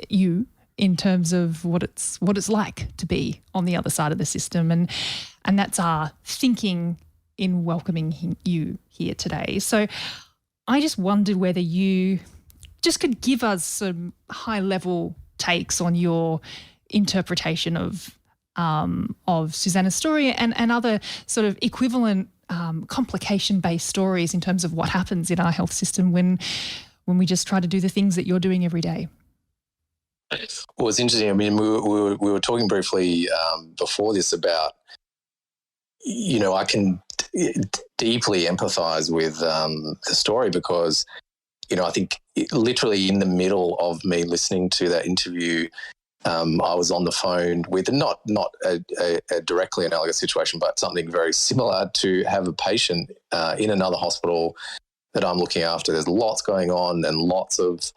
you in terms of what it's like to be on the other side of the system. And that's our thinking in welcoming you here today. So I just wondered whether you just could give us some high-level takes on your interpretation of Susannah's story and other sort of equivalent complication-based stories in terms of what happens in our health system when we just try to do the things that you're doing every day. Well, it's interesting. I mean, we were talking briefly before this about, I can deeply empathise with the story because, I think literally in the middle of me listening to that interview, I was on the phone with not a directly analogous situation, but something very similar to have a patient in another hospital that I'm looking after. There's lots going on and lots of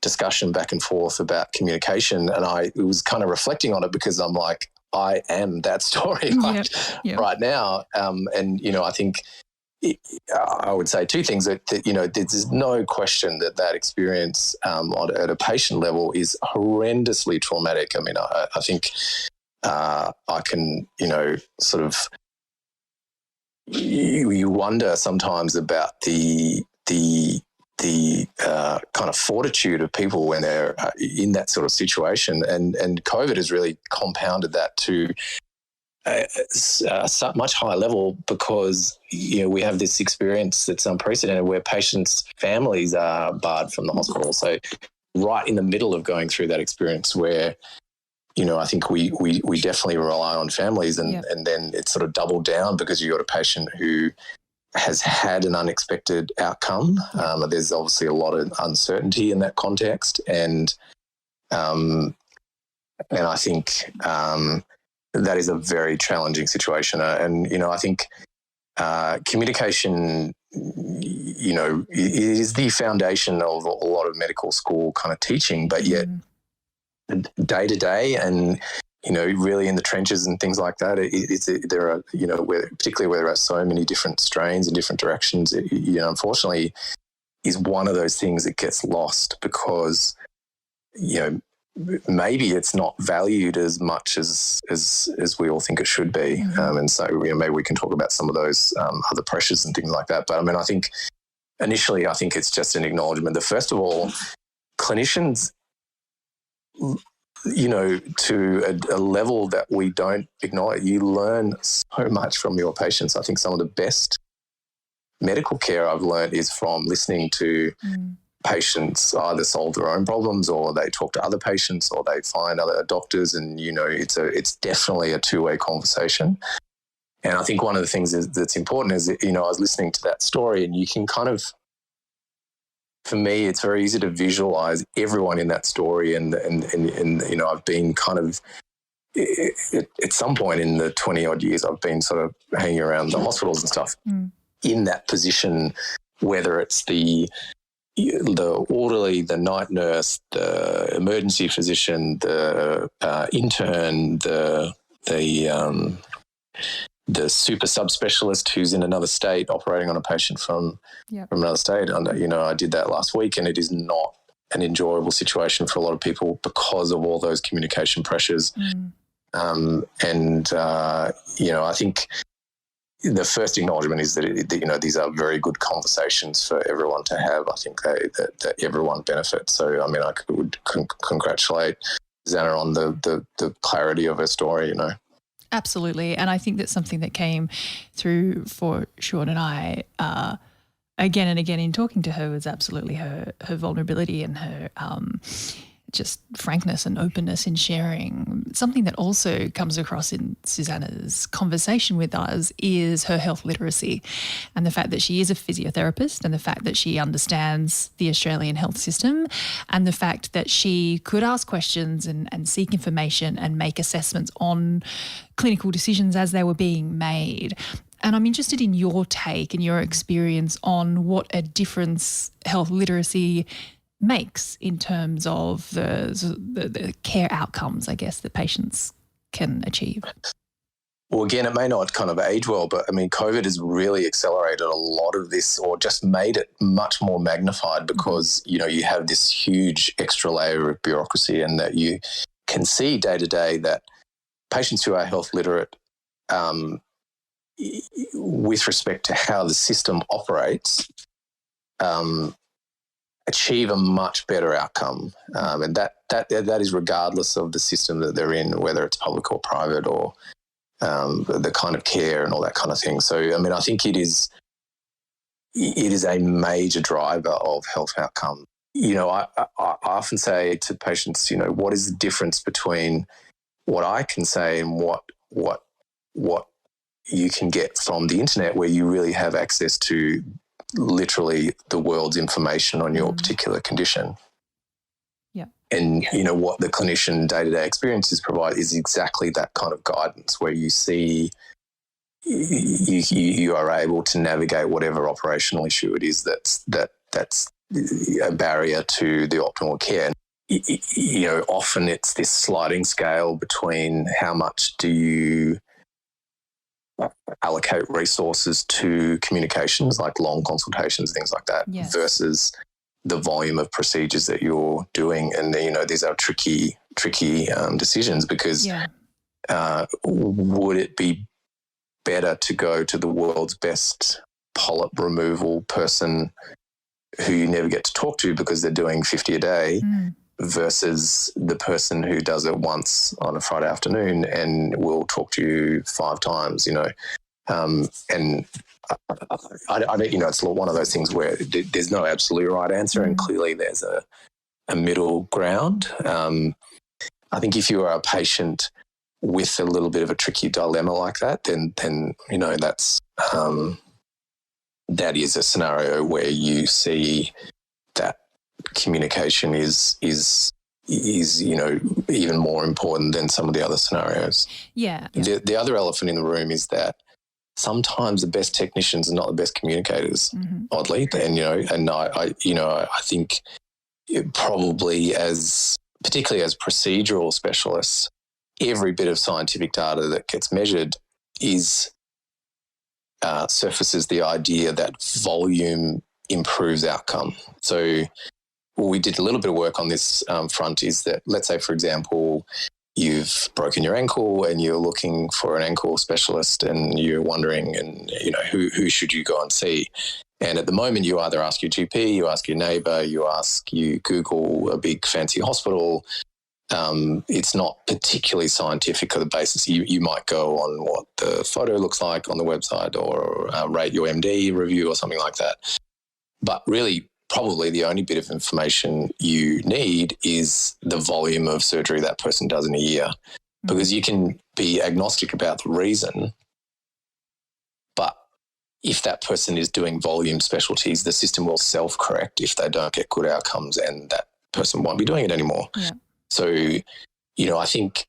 discussion back and forth about communication. And I was kind of reflecting on it because I'm like, I am that story right now. And, I think I would say two things that there's no question that experience at a patient level is horrendously traumatic. I mean, I think I can, sort of you wonder sometimes about the kind of fortitude of people when they're in that sort of situation. And COVID has really compounded that to much higher level because, we have this experience that's unprecedented where patients' families are barred from the hospital. So right in the middle of going through that experience where, I think we definitely rely on families and then it's sort of doubled down because you've got a patient who has had an unexpected outcome. There's obviously a lot of uncertainty in that context. And I think that is a very challenging situation. I think communication, is the foundation of a lot of medical school kind of teaching, but yet day to day and, really in the trenches and things like that, there are, particularly where there are so many different strains and different directions, unfortunately is one of those things that gets lost because, maybe it's not valued as much as we all think it should be. And so, maybe we can talk about some of those other pressures and things like that. But I mean, I think initially, it's just an acknowledgement that first of all, clinicians, to a level that we don't acknowledge, you learn so much from your patients. I think some of the best medical care I've learned is from listening to patients either solve their own problems, or they talk to other patients, or they find other doctors, and it's definitely a two-way conversation. And I think one of the things that's important is that, I was listening to that story, and you can kind of, for me, it's very easy to visualize everyone in that story, and I've been kind of, at some point in the 20 odd years I've been sort of hanging around the hospitals and stuff, in that position, whether it's the orderly, the night nurse, the emergency physician, the intern, the super subspecialist who's in another state operating on a patient from another state. And, I did that last week, and it is not an enjoyable situation for a lot of people because of all those communication pressures. I think the first acknowledgement is that these are very good conversations for everyone to have. I think that everyone benefits. So, I would congratulate Susannah on the clarity of her story, Absolutely. And I think that's something that came through for Sean and I again and again in talking to her, was absolutely her vulnerability and her just frankness and openness in sharing. Something that also comes across in Susannah's conversation with us is her health literacy, and the fact that she is a physiotherapist, and the fact that she understands the Australian health system, and the fact that she could ask questions and seek information and make assessments on clinical decisions as they were being made. And I'm interested in your take and your experience on what a difference health literacy makes in terms of the care outcomes, I guess, that patients can achieve. Well, again, it may not kind of age well, but COVID has really accelerated a lot of this, or just made it much more magnified, because, you have this huge extra layer of bureaucracy, and that you can see day to day that patients who are health literate, with respect to how the system operates, achieve a much better outcome, and that is regardless of the system that they're in, whether it's public or private, or the kind of care and all that kind of thing. So, I think it is a major driver of health outcome. I often say to patients, what is the difference between what I can say and what you can get from the internet, where you really have access to literally the world's information on your particular condition. Yeah. And, what the clinician day-to-day experiences provide is exactly that kind of guidance, where you see you are able to navigate whatever operational issue it is that's a barrier to the optimal care. Often it's this sliding scale between how much do you allocate resources to communications, like long consultations, things like that, versus the volume of procedures that you're doing. And, these are tricky decisions, because would it be better to go to the world's best polyp removal person who you never get to talk to because they're doing 50 a day, versus the person who does it once on a Friday afternoon and will talk to you 5 times, and I don't, it's one of those things where there's no absolute right answer, and clearly there's a middle ground. I think if you are a patient with a little bit of a tricky dilemma like that, then that is a scenario where you see that communication is even more important than some of the other scenarios. The other elephant in the room is that sometimes the best technicians are not the best communicators, oddly. And I think probably particularly as procedural specialists, every bit of scientific data that gets measured surfaces the idea that volume improves outcome. So we did a little bit of work on this front, is that, let's say, for example, you've broken your ankle and you're looking for an ankle specialist, and you're wondering, and who should you go and see? And at the moment, you either ask your GP, you ask your neighbour, you Google a big fancy hospital. It's not particularly scientific on the basis. You might go on what the photo looks like on the website, or rate your MD review or something like that. But really, probably the only bit of information you need is the volume of surgery that person does in a year, because you can be agnostic about the reason, but if that person is doing volume specialties, the system will self-correct if they don't get good outcomes, and that person won't be doing it anymore. Yeah. So, I think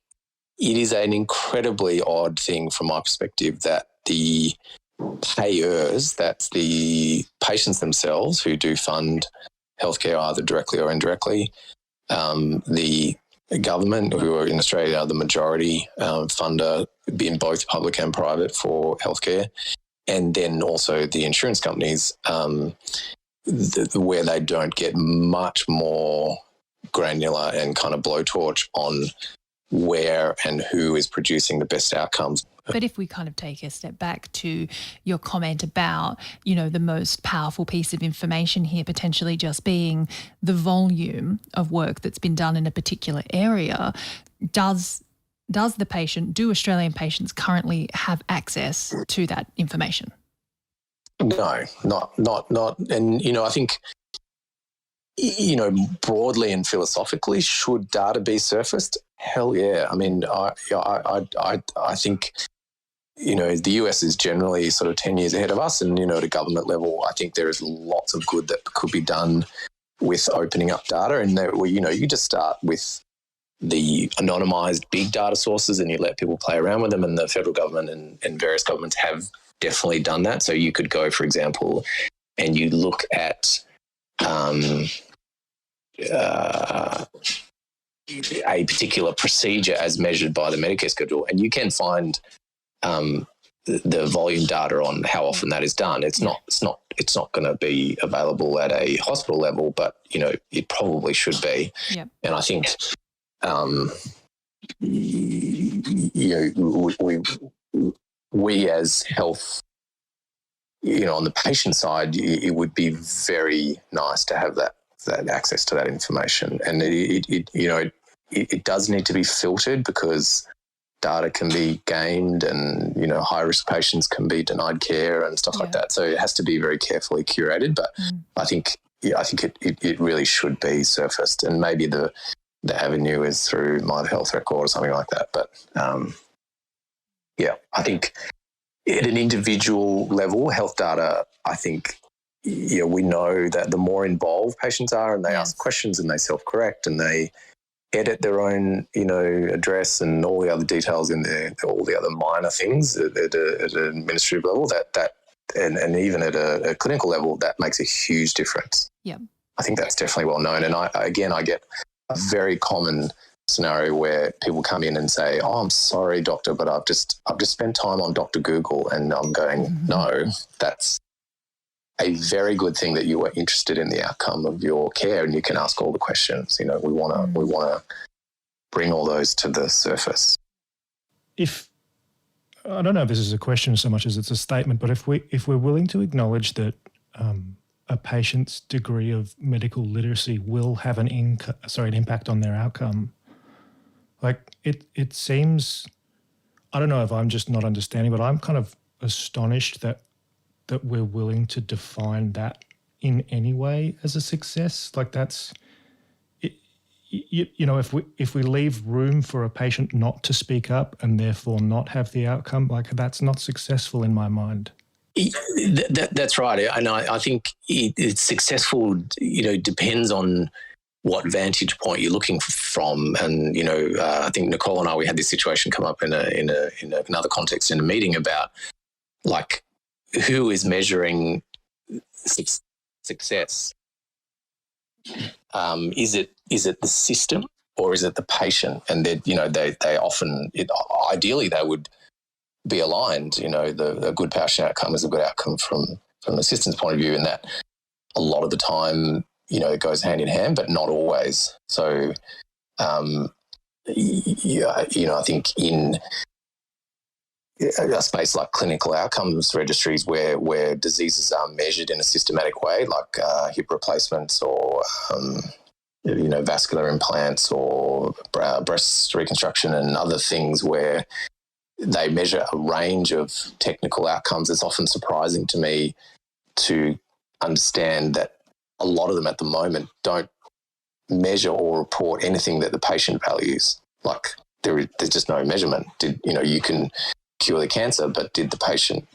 it is an incredibly odd thing from my perspective that the payers, that's the patients themselves who do fund healthcare either directly or indirectly, the government, who are in Australia are the majority funder in both public and private for healthcare, and then also the insurance companies, where they don't get much more granular and kind of blowtorch on where and who is producing the best outcomes. But if we kind of take a step back to your comment about, the most powerful piece of information here potentially just being the volume of work that's been done in a particular area, do Australian patients currently have access to that information? No, not. And, I think, broadly and philosophically, should data be surfaced? Hell yeah. I mean, I think, the US is generally sort of 10 years ahead of us, and, at a government level, I think there is lots of good that could be done with opening up data. And you just start with the anonymised big data sources and you let people play around with them, and the federal government and various governments have definitely done that. So you could go, for example, and you look at a particular procedure as measured by the Medicare schedule, and you can find the volume data on how often that is done. It's not going to be available at a hospital level, but it probably should be. Yep. And I think we as health, on the patient side, it would be very nice to have that access to that information, and it does need to be filtered, because data can be gamed, and high risk patients can be denied care and stuff like that. So it has to be very carefully curated. But I think it really should be surfaced, and maybe the avenue is through My Health Record or something like that. But I think at an individual level, health data, I think, we know that the more involved patients are, and they ask questions and they self-correct and they edit their own, address and all the other details in there, all the other minor things at an administrative level, that and even at a clinical level, that makes a huge difference. Yeah, I think that's definitely well known. And I get a very common scenario where people come in and say, "Oh, I'm sorry, doctor, but I've just spent time on Dr. Google," and I'm going, "No, that's a very good thing that you are interested in the outcome of your care, and you can ask all the questions. We want to bring all those to the surface." If I don't know if this is a question so much as it's a statement, but if we're willing to acknowledge that a patient's degree of medical literacy will have an impact on their outcome, like it seems, I don't know if I'm just not understanding, but I'm kind of astonished that we're willing to define that in any way as a success. Like that's, if we leave room for a patient not to speak up and therefore not have the outcome, like that's not successful in my mind. That's right. And I think it's successful, depends on what vantage point you're looking from. And, I think Nicole and I, we had this situation come up in another context in a meeting about like, who is measuring success? Is it the system or is it the patient? And they often, ideally they would be aligned. The good patient outcome is a good outcome from the system's point of view, and that a lot of the time, it goes hand in hand, but not always. So, I think in a space like clinical outcomes registries where diseases are measured in a systematic way, like hip replacements or, vascular implants or breast reconstruction and other things where they measure a range of technical outcomes, it's often surprising to me to understand that a lot of them at the moment don't measure or report anything that the patient values. Like there's just no measurement. You can cure the cancer, but did the patient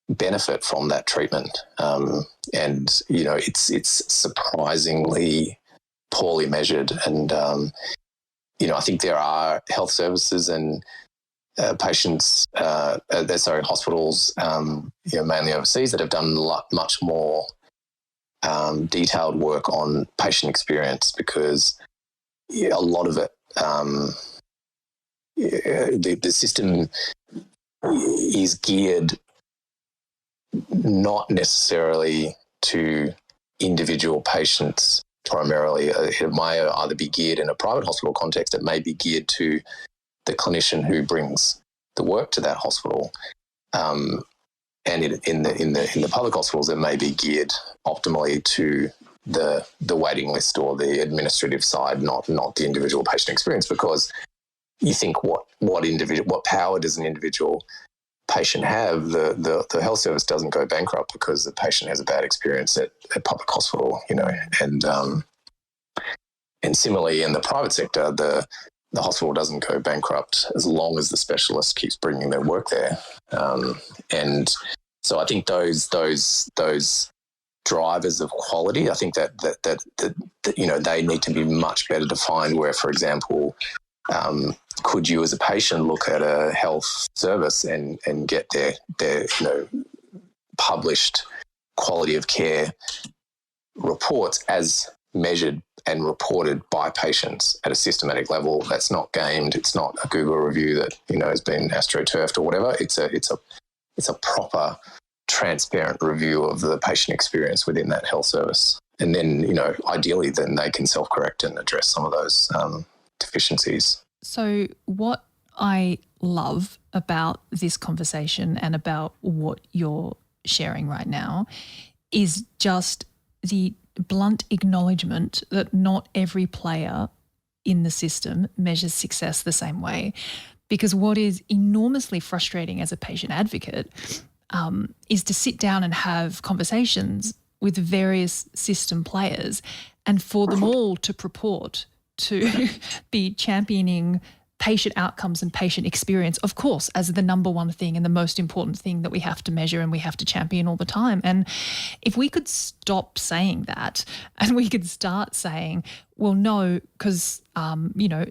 benefit from that treatment? And it's surprisingly poorly measured. And I think there are health services and hospitals, mainly overseas, that have done much more detailed work on patient experience, because a lot of it, the system is geared not necessarily to individual patients primarily. It may either be geared in a private hospital context, it may be geared to the clinician who brings the work to that hospital. And in the public hospitals, it may be geared optimally to the waiting list or the administrative side, not the individual patient experience. Because you think, what power does an individual patient have? The health service doesn't go bankrupt because the patient has a bad experience at public hospital, and similarly in the private sector, the hospital doesn't go bankrupt as long as the specialist keeps bringing their work there. And so I think those drivers of quality, I think that they need to be much better defined. Where, for example, could you as a patient look at a health service and get their published quality of care reports as measured and reported by patients at a systematic level? That's not gamed. It's not a Google review that has been astroturfed or whatever. It's a proper, transparent review of the patient experience within that health service. And then ideally, then they can self-correct and address some of those deficiencies. So what I love about this conversation and about what you're sharing right now is just the blunt acknowledgement that not every player in the system measures success the same way. Because what is enormously frustrating as a patient advocate is to sit down and have conversations with various system players and for them all to purport to be championing patient outcomes and patient experience, of course, as the number one thing and the most important thing that we have to measure and we have to champion all the time. And if we could stop saying that and we could start saying, well, no, because,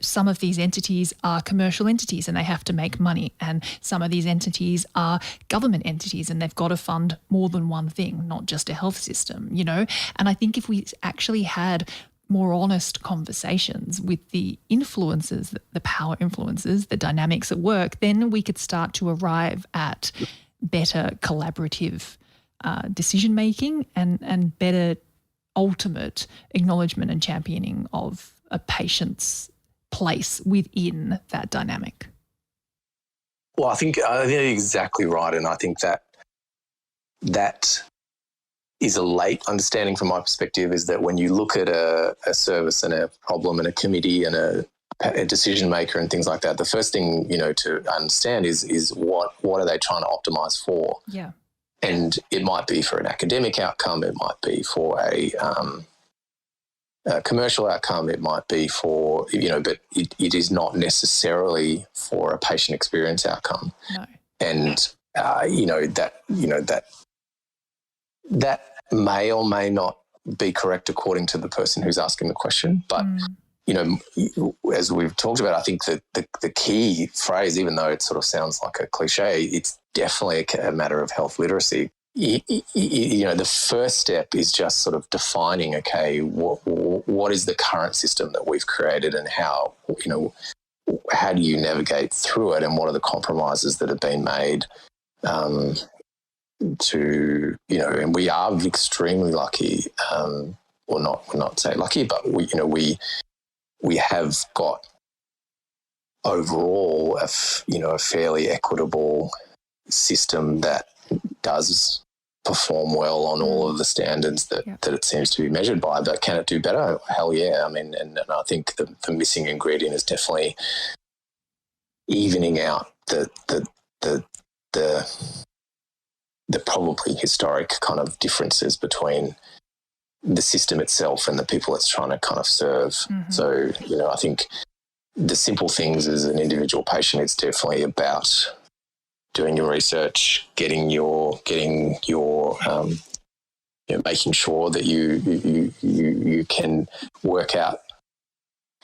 some of these entities are commercial entities and they have to make money, and some of these entities are government entities and they've got to fund more than one thing, not just a health system, And I think if we actually had more honest conversations with the influences, the power influences, the dynamics at work, then we could start to arrive at better collaborative decision-making and better ultimate acknowledgement and championing of a patient's place within that dynamic. Well, I think you're exactly right. And I think that is a late understanding from my perspective, is that when you look at a service and a problem and a committee and a decision maker and things like that, the first thing, to understand is what are they trying to optimize for? Yeah. And it might be for an academic outcome, it might be for a commercial outcome, it might be for, but it is not necessarily for a patient experience outcome. No. And, that may or may not be correct according to the person who's asking the question. But, as we've talked about, I think that the key phrase, even though it sort of sounds like a cliche, it's definitely a matter of health literacy. The first step is just sort of defining, okay, what is the current system that we've created and how do you navigate through it, and what are the compromises that have been made and we are extremely lucky, or not say lucky, but we have got overall a fairly equitable system that does perform well on all of the standards that it seems to be measured by. But can it do better? Hell yeah. I mean, and I think the missing ingredient is definitely evening out the the probably historic kind of differences between the system itself and the people it's trying to kind of serve. Mm-hmm. So, I think the simple things as an individual patient, it's definitely about doing your research, getting your making sure that you can work out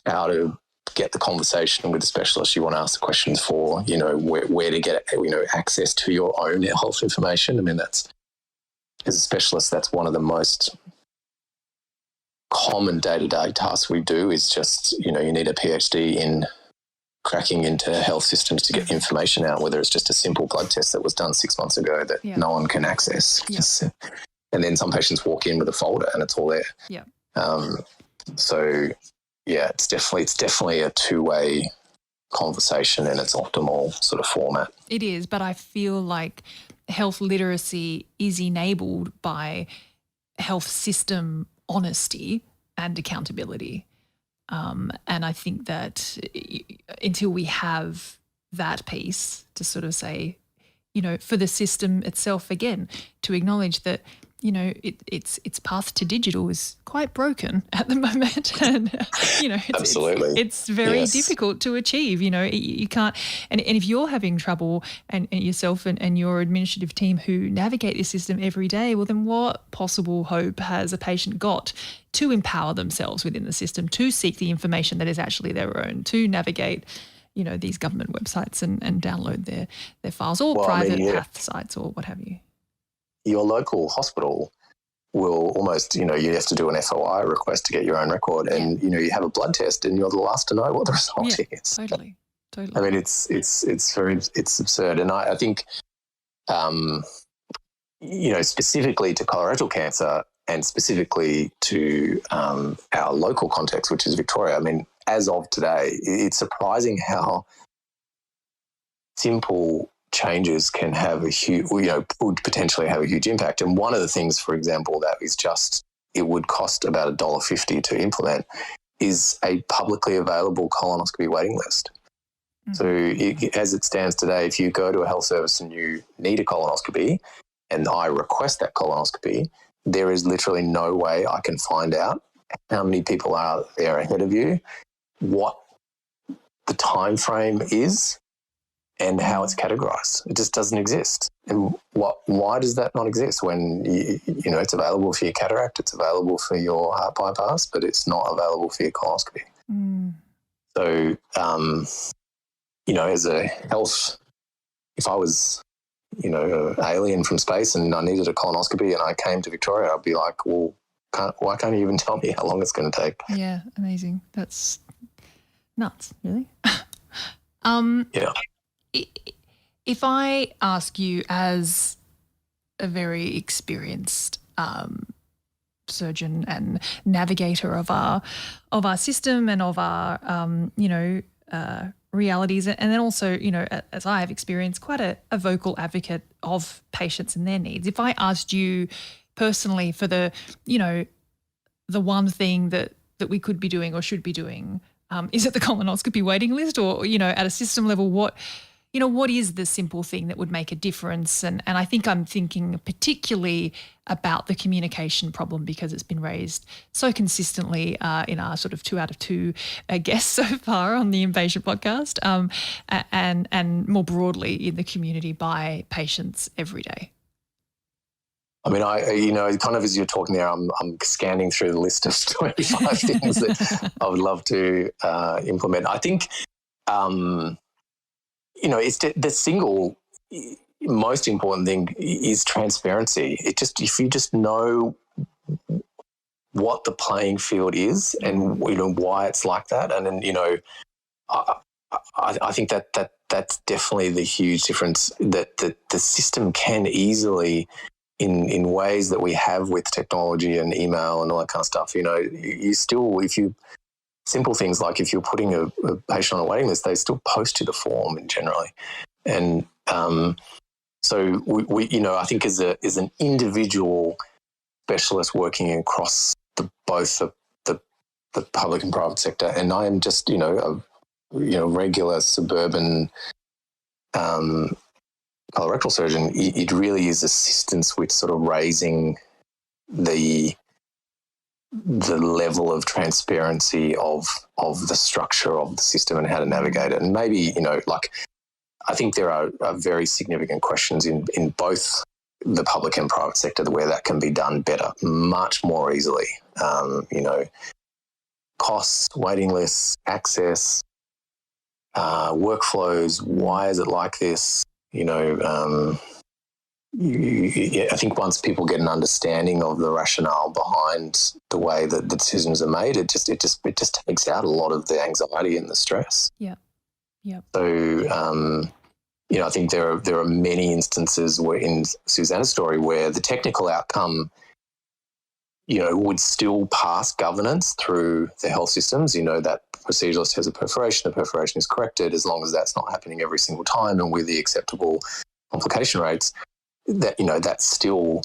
how to get the conversation with the specialist you want to ask the questions for, where to get, access to your own health information. I mean, that's, as a specialist, that's one of the most common day-to-day tasks we do is just, you need a PhD in cracking into health systems to get information out, whether it's just a simple blood test that was done 6 months ago that no one can access. Yeah. And then some patients walk in with a folder and it's all there. Yeah. So yeah, it's definitely a two-way conversation in its optimal sort of format. It is, but I feel like health literacy is enabled by health system honesty and accountability. And I think that until we have that piece to sort of say, for the system itself, again, to acknowledge that, its path to digital is quite broken at the moment. And, Absolutely. it's very difficult to achieve. You can't, and if you're having trouble and yourself and your administrative team who navigate this system every day, well, then what possible hope has a patient got to empower themselves within the system, to seek the information that is actually their own, to navigate these government websites and download their files, or private path sites or what have you? Your local hospital will almost, you have to do an FOI request to get your own record, and you have a blood test, and you're the last to know what the result is. Totally. I mean, it's absurd, and I think, specifically to colorectal cancer, and specifically to our local context, which is Victoria. I mean, as of today, it's surprising how simple changes can have a huge, would potentially have a huge impact. And one of the things, for example, that is just, it would cost about $1.50 to implement is a publicly available colonoscopy waiting list. Mm-hmm. So as it stands today, if you go to a health service and you need a colonoscopy and I request that colonoscopy, there is literally no way I can find out how many people are there ahead of you, what the time frame is, and how it's categorized. It just doesn't exist. And why does that not exist when it's available for your cataract, it's available for your heart bypass, but it's not available for your colonoscopy? Mm. So, as a health, if I was, an alien from space and I needed a colonoscopy and I came to Victoria, I'd be like, well, why can't you even tell me how long it's going to take? Yeah, amazing. That's nuts, really. Yeah. If I ask you, as a very experienced surgeon and navigator of our system and of our realities, and then also as I have experienced, quite a vocal advocate of patients and their needs. If I asked you personally for the one thing that we could be doing or should be doing, is it the colonoscopy waiting list, or at a system level, what is the simple thing that would make a difference? And I think I'm thinking particularly about the communication problem, because it's been raised so consistently in our sort of 2 out of 2 guests so far on the Impatient podcast, and more broadly in the community by patients every day. I mean, kind of as you're talking there, I'm scanning through the list of 25 things that I would love to implement. I think, it's the single most important thing is transparency. If you just know what the playing field is and why it's like that, and then I think that's definitely the huge difference, that the system can easily, in ways that we have with technology and email and all that kind of stuff, you still, simple things like if you're putting a patient on a waiting list, they still post you the form generally. And so we I think as an individual specialist working across both the public and private sector, and I am just a regular suburban colorectal surgeon, it really is assistance with sort of raising the level of transparency of the structure of the system and how to navigate it. And maybe, I think there are very significant questions in both the public and private sector where that can be done better, much more easily. Costs, waiting lists, access, workflows. Why is it like this? I think once people get an understanding of the rationale behind the way that the decisions are made, it just takes out a lot of the anxiety and the stress. Yeah. Yeah. So, I think there are many instances where in Susannah's story where the technical outcome, would still pass governance through the health systems. That proceduralist has a perforation, the perforation is corrected as long as that's not happening every single time and with the acceptable complication rates. That's still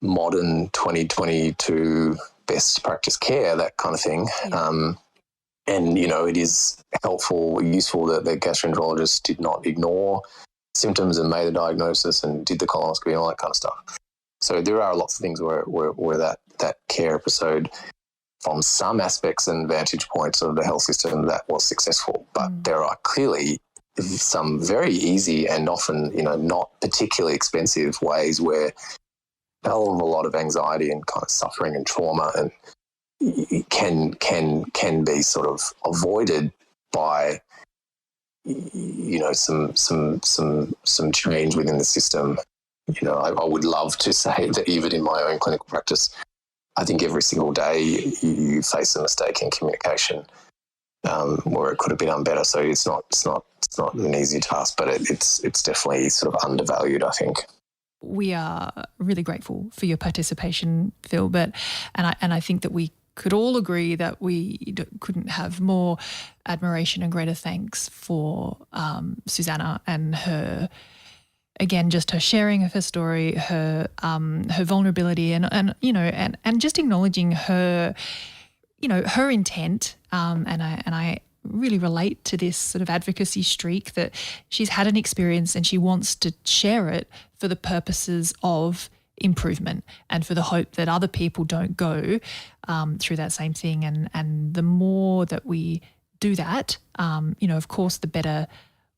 modern 2022 best practice care, that kind of thing. Yeah. It is helpful, useful that the gastroenterologist did not ignore symptoms and made the diagnosis and did the colonoscopy and all that kind of stuff. So there are lots of things where that care episode, from some aspects and vantage points of the health system, that was successful. But there are clearly some very easy and often, not particularly expensive ways where a hell of a lot of anxiety and kind of suffering and trauma and can be sort of avoided by some change within the system. I would love to say that even in my own clinical practice, I think every single day you face a mistake in communication where it could have been done better. So it's not an easy task, but it's definitely sort of undervalued, I think. We are really grateful for your participation, Phil, and I think that we could all agree that we couldn't have more admiration and greater thanks for Susannah and her, again, just her sharing of her story, her vulnerability, and just acknowledging her, her intent. And I really relate to this sort of advocacy streak that she's had an experience and she wants to share it for the purposes of improvement and for the hope that other people don't go through that same thing. And the more that we do that, of course, the better.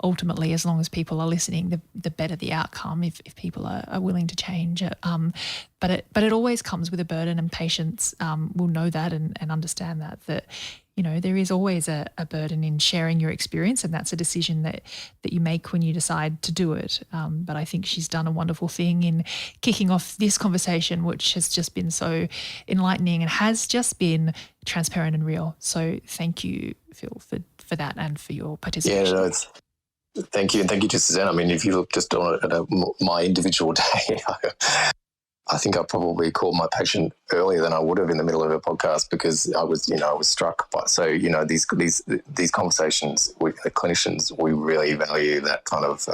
Ultimately, as long as people are listening, the better the outcome if people are willing to change it. But it always comes with a burden, and patients will know that and understand that there is always a burden in sharing your experience, and that's a decision that you make when you decide to do it. But I think she's done a wonderful thing in kicking off this conversation, which has just been so enlightening and has just been transparent and real. So thank you, Phil, for that and for your participation. Yeah, thank you. And thank you to Susannah. I mean, if you look just on my individual day, I think I probably called my patient earlier than I would have in the middle of a podcast because I was struck by. So, these conversations with the clinicians, we really value that kind of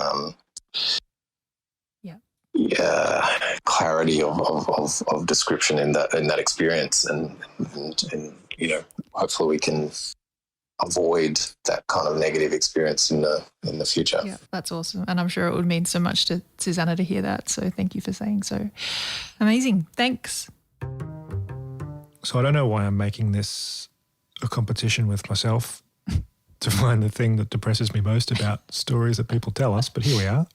clarity of description in that experience, and hopefully we can avoid that kind of negative experience in the future. Yeah, that's awesome. And I'm sure it would mean so much to Susannah to hear that. So thank you for saying so. Amazing. Thanks. So I don't know why I'm making this a competition with myself to find the thing that depresses me most about stories that people tell us, but here we are.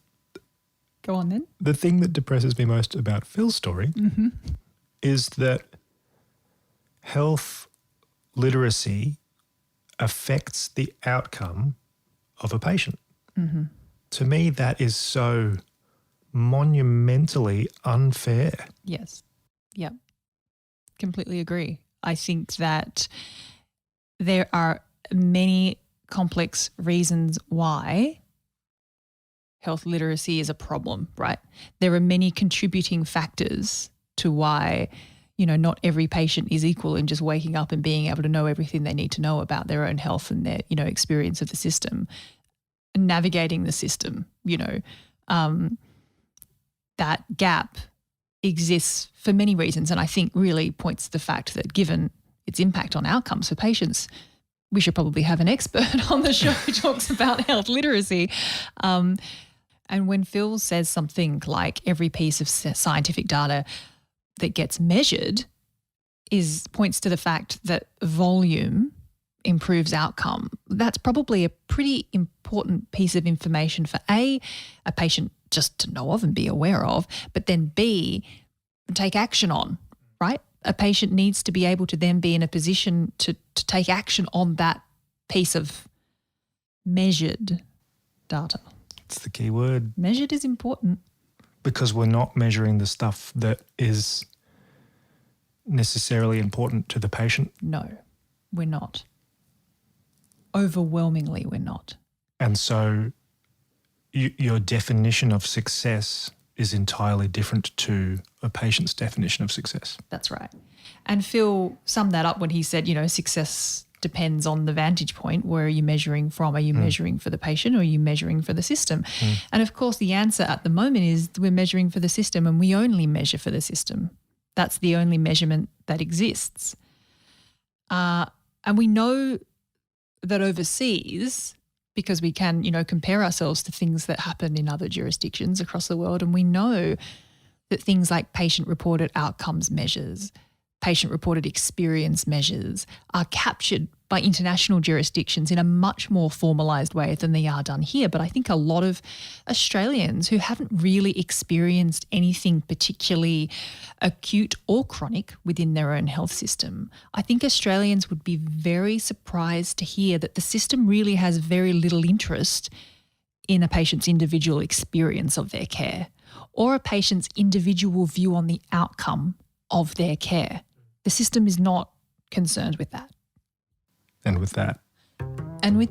Go on then. The thing that depresses me most about Phil's story is that health literacy affects the outcome of a patient. Mm-hmm. To me, that is so monumentally unfair. Yes. Yep. Completely agree. I think that there are many complex reasons why health literacy is a problem, right? There are many contributing factors to why not every patient is equal in just waking up and being able to know everything they need to know about their own health and their, experience of the system, navigating the system, that gap exists for many reasons. And I think really points to the fact that given its impact on outcomes for patients, we should probably have an expert on the show who talks about health literacy. And when Phil says something like every piece of scientific data that gets measured points to the fact that volume improves outcome, that's probably a pretty important piece of information for A patient just to know of and be aware of, but then B, take action on, right? A patient needs to be able to then be in a position to take action on that piece of measured data. It's the key word. Measured is important. Because we're not measuring the stuff that is necessarily important to the patient. No, we're not. Overwhelmingly, we're not. And so your definition of success is entirely different to a patient's definition of success. That's right. And Phil summed that up when he said, success depends on the vantage point. Where are you measuring from? Are you measuring for the patient or are you measuring for the system? And of course, the answer at the moment is we're measuring for the system, and we only measure for the system. That's the only measurement that exists. And we know that overseas, because we can, compare ourselves to things that happen in other jurisdictions across the world, and we know that things like patient-reported outcomes measures, patient-reported experience measures are captured by international jurisdictions in a much more formalised way than they are done here. But I think a lot of Australians who haven't really experienced anything particularly acute or chronic within their own health system, I think Australians would be very surprised to hear that the system really has very little interest in a patient's individual experience of their care or a patient's individual view on the outcome of their care. The system is not concerned with that. And with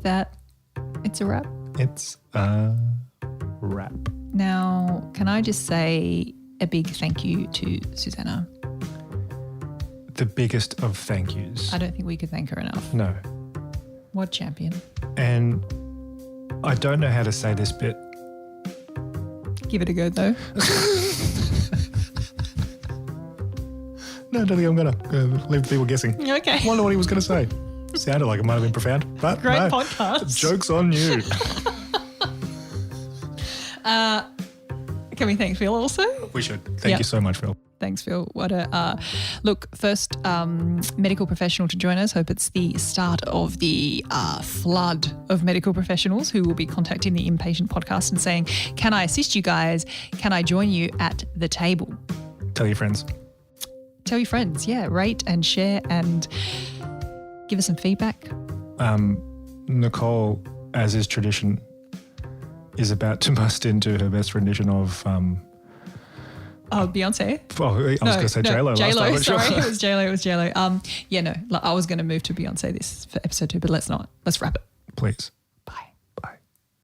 that, it's a wrap. It's a wrap. Now, can I just say a big thank you to Susannah? The biggest of thank yous. I don't think we could thank her enough. No. What champion. And I don't know how to say this bit. Give it a go, though. No, I don't think I'm going to leave people guessing. Okay. I wonder what he was going to say. Sounded like it might have been profound, but Great no. podcast. Joke's on you. Can we thank Phil also? We should. Thank you so much, Phil. Thanks, Phil. What a look! First medical professional to join us. Hope it's the start of the flood of medical professionals who will be contacting the Impatient podcast and saying, "Can I assist you guys? Can I join you at the table?" Tell your friends. Tell your friends. Yeah, rate and share and give us some feedback. Nicole, as is tradition, is about to bust into her best rendition of Beyonce. Oh, I was going to say J-Lo. J-Lo, sorry. It was J-Lo. I was going to move to Beyonce this for episode 2, but let's not. Let's wrap it. Please.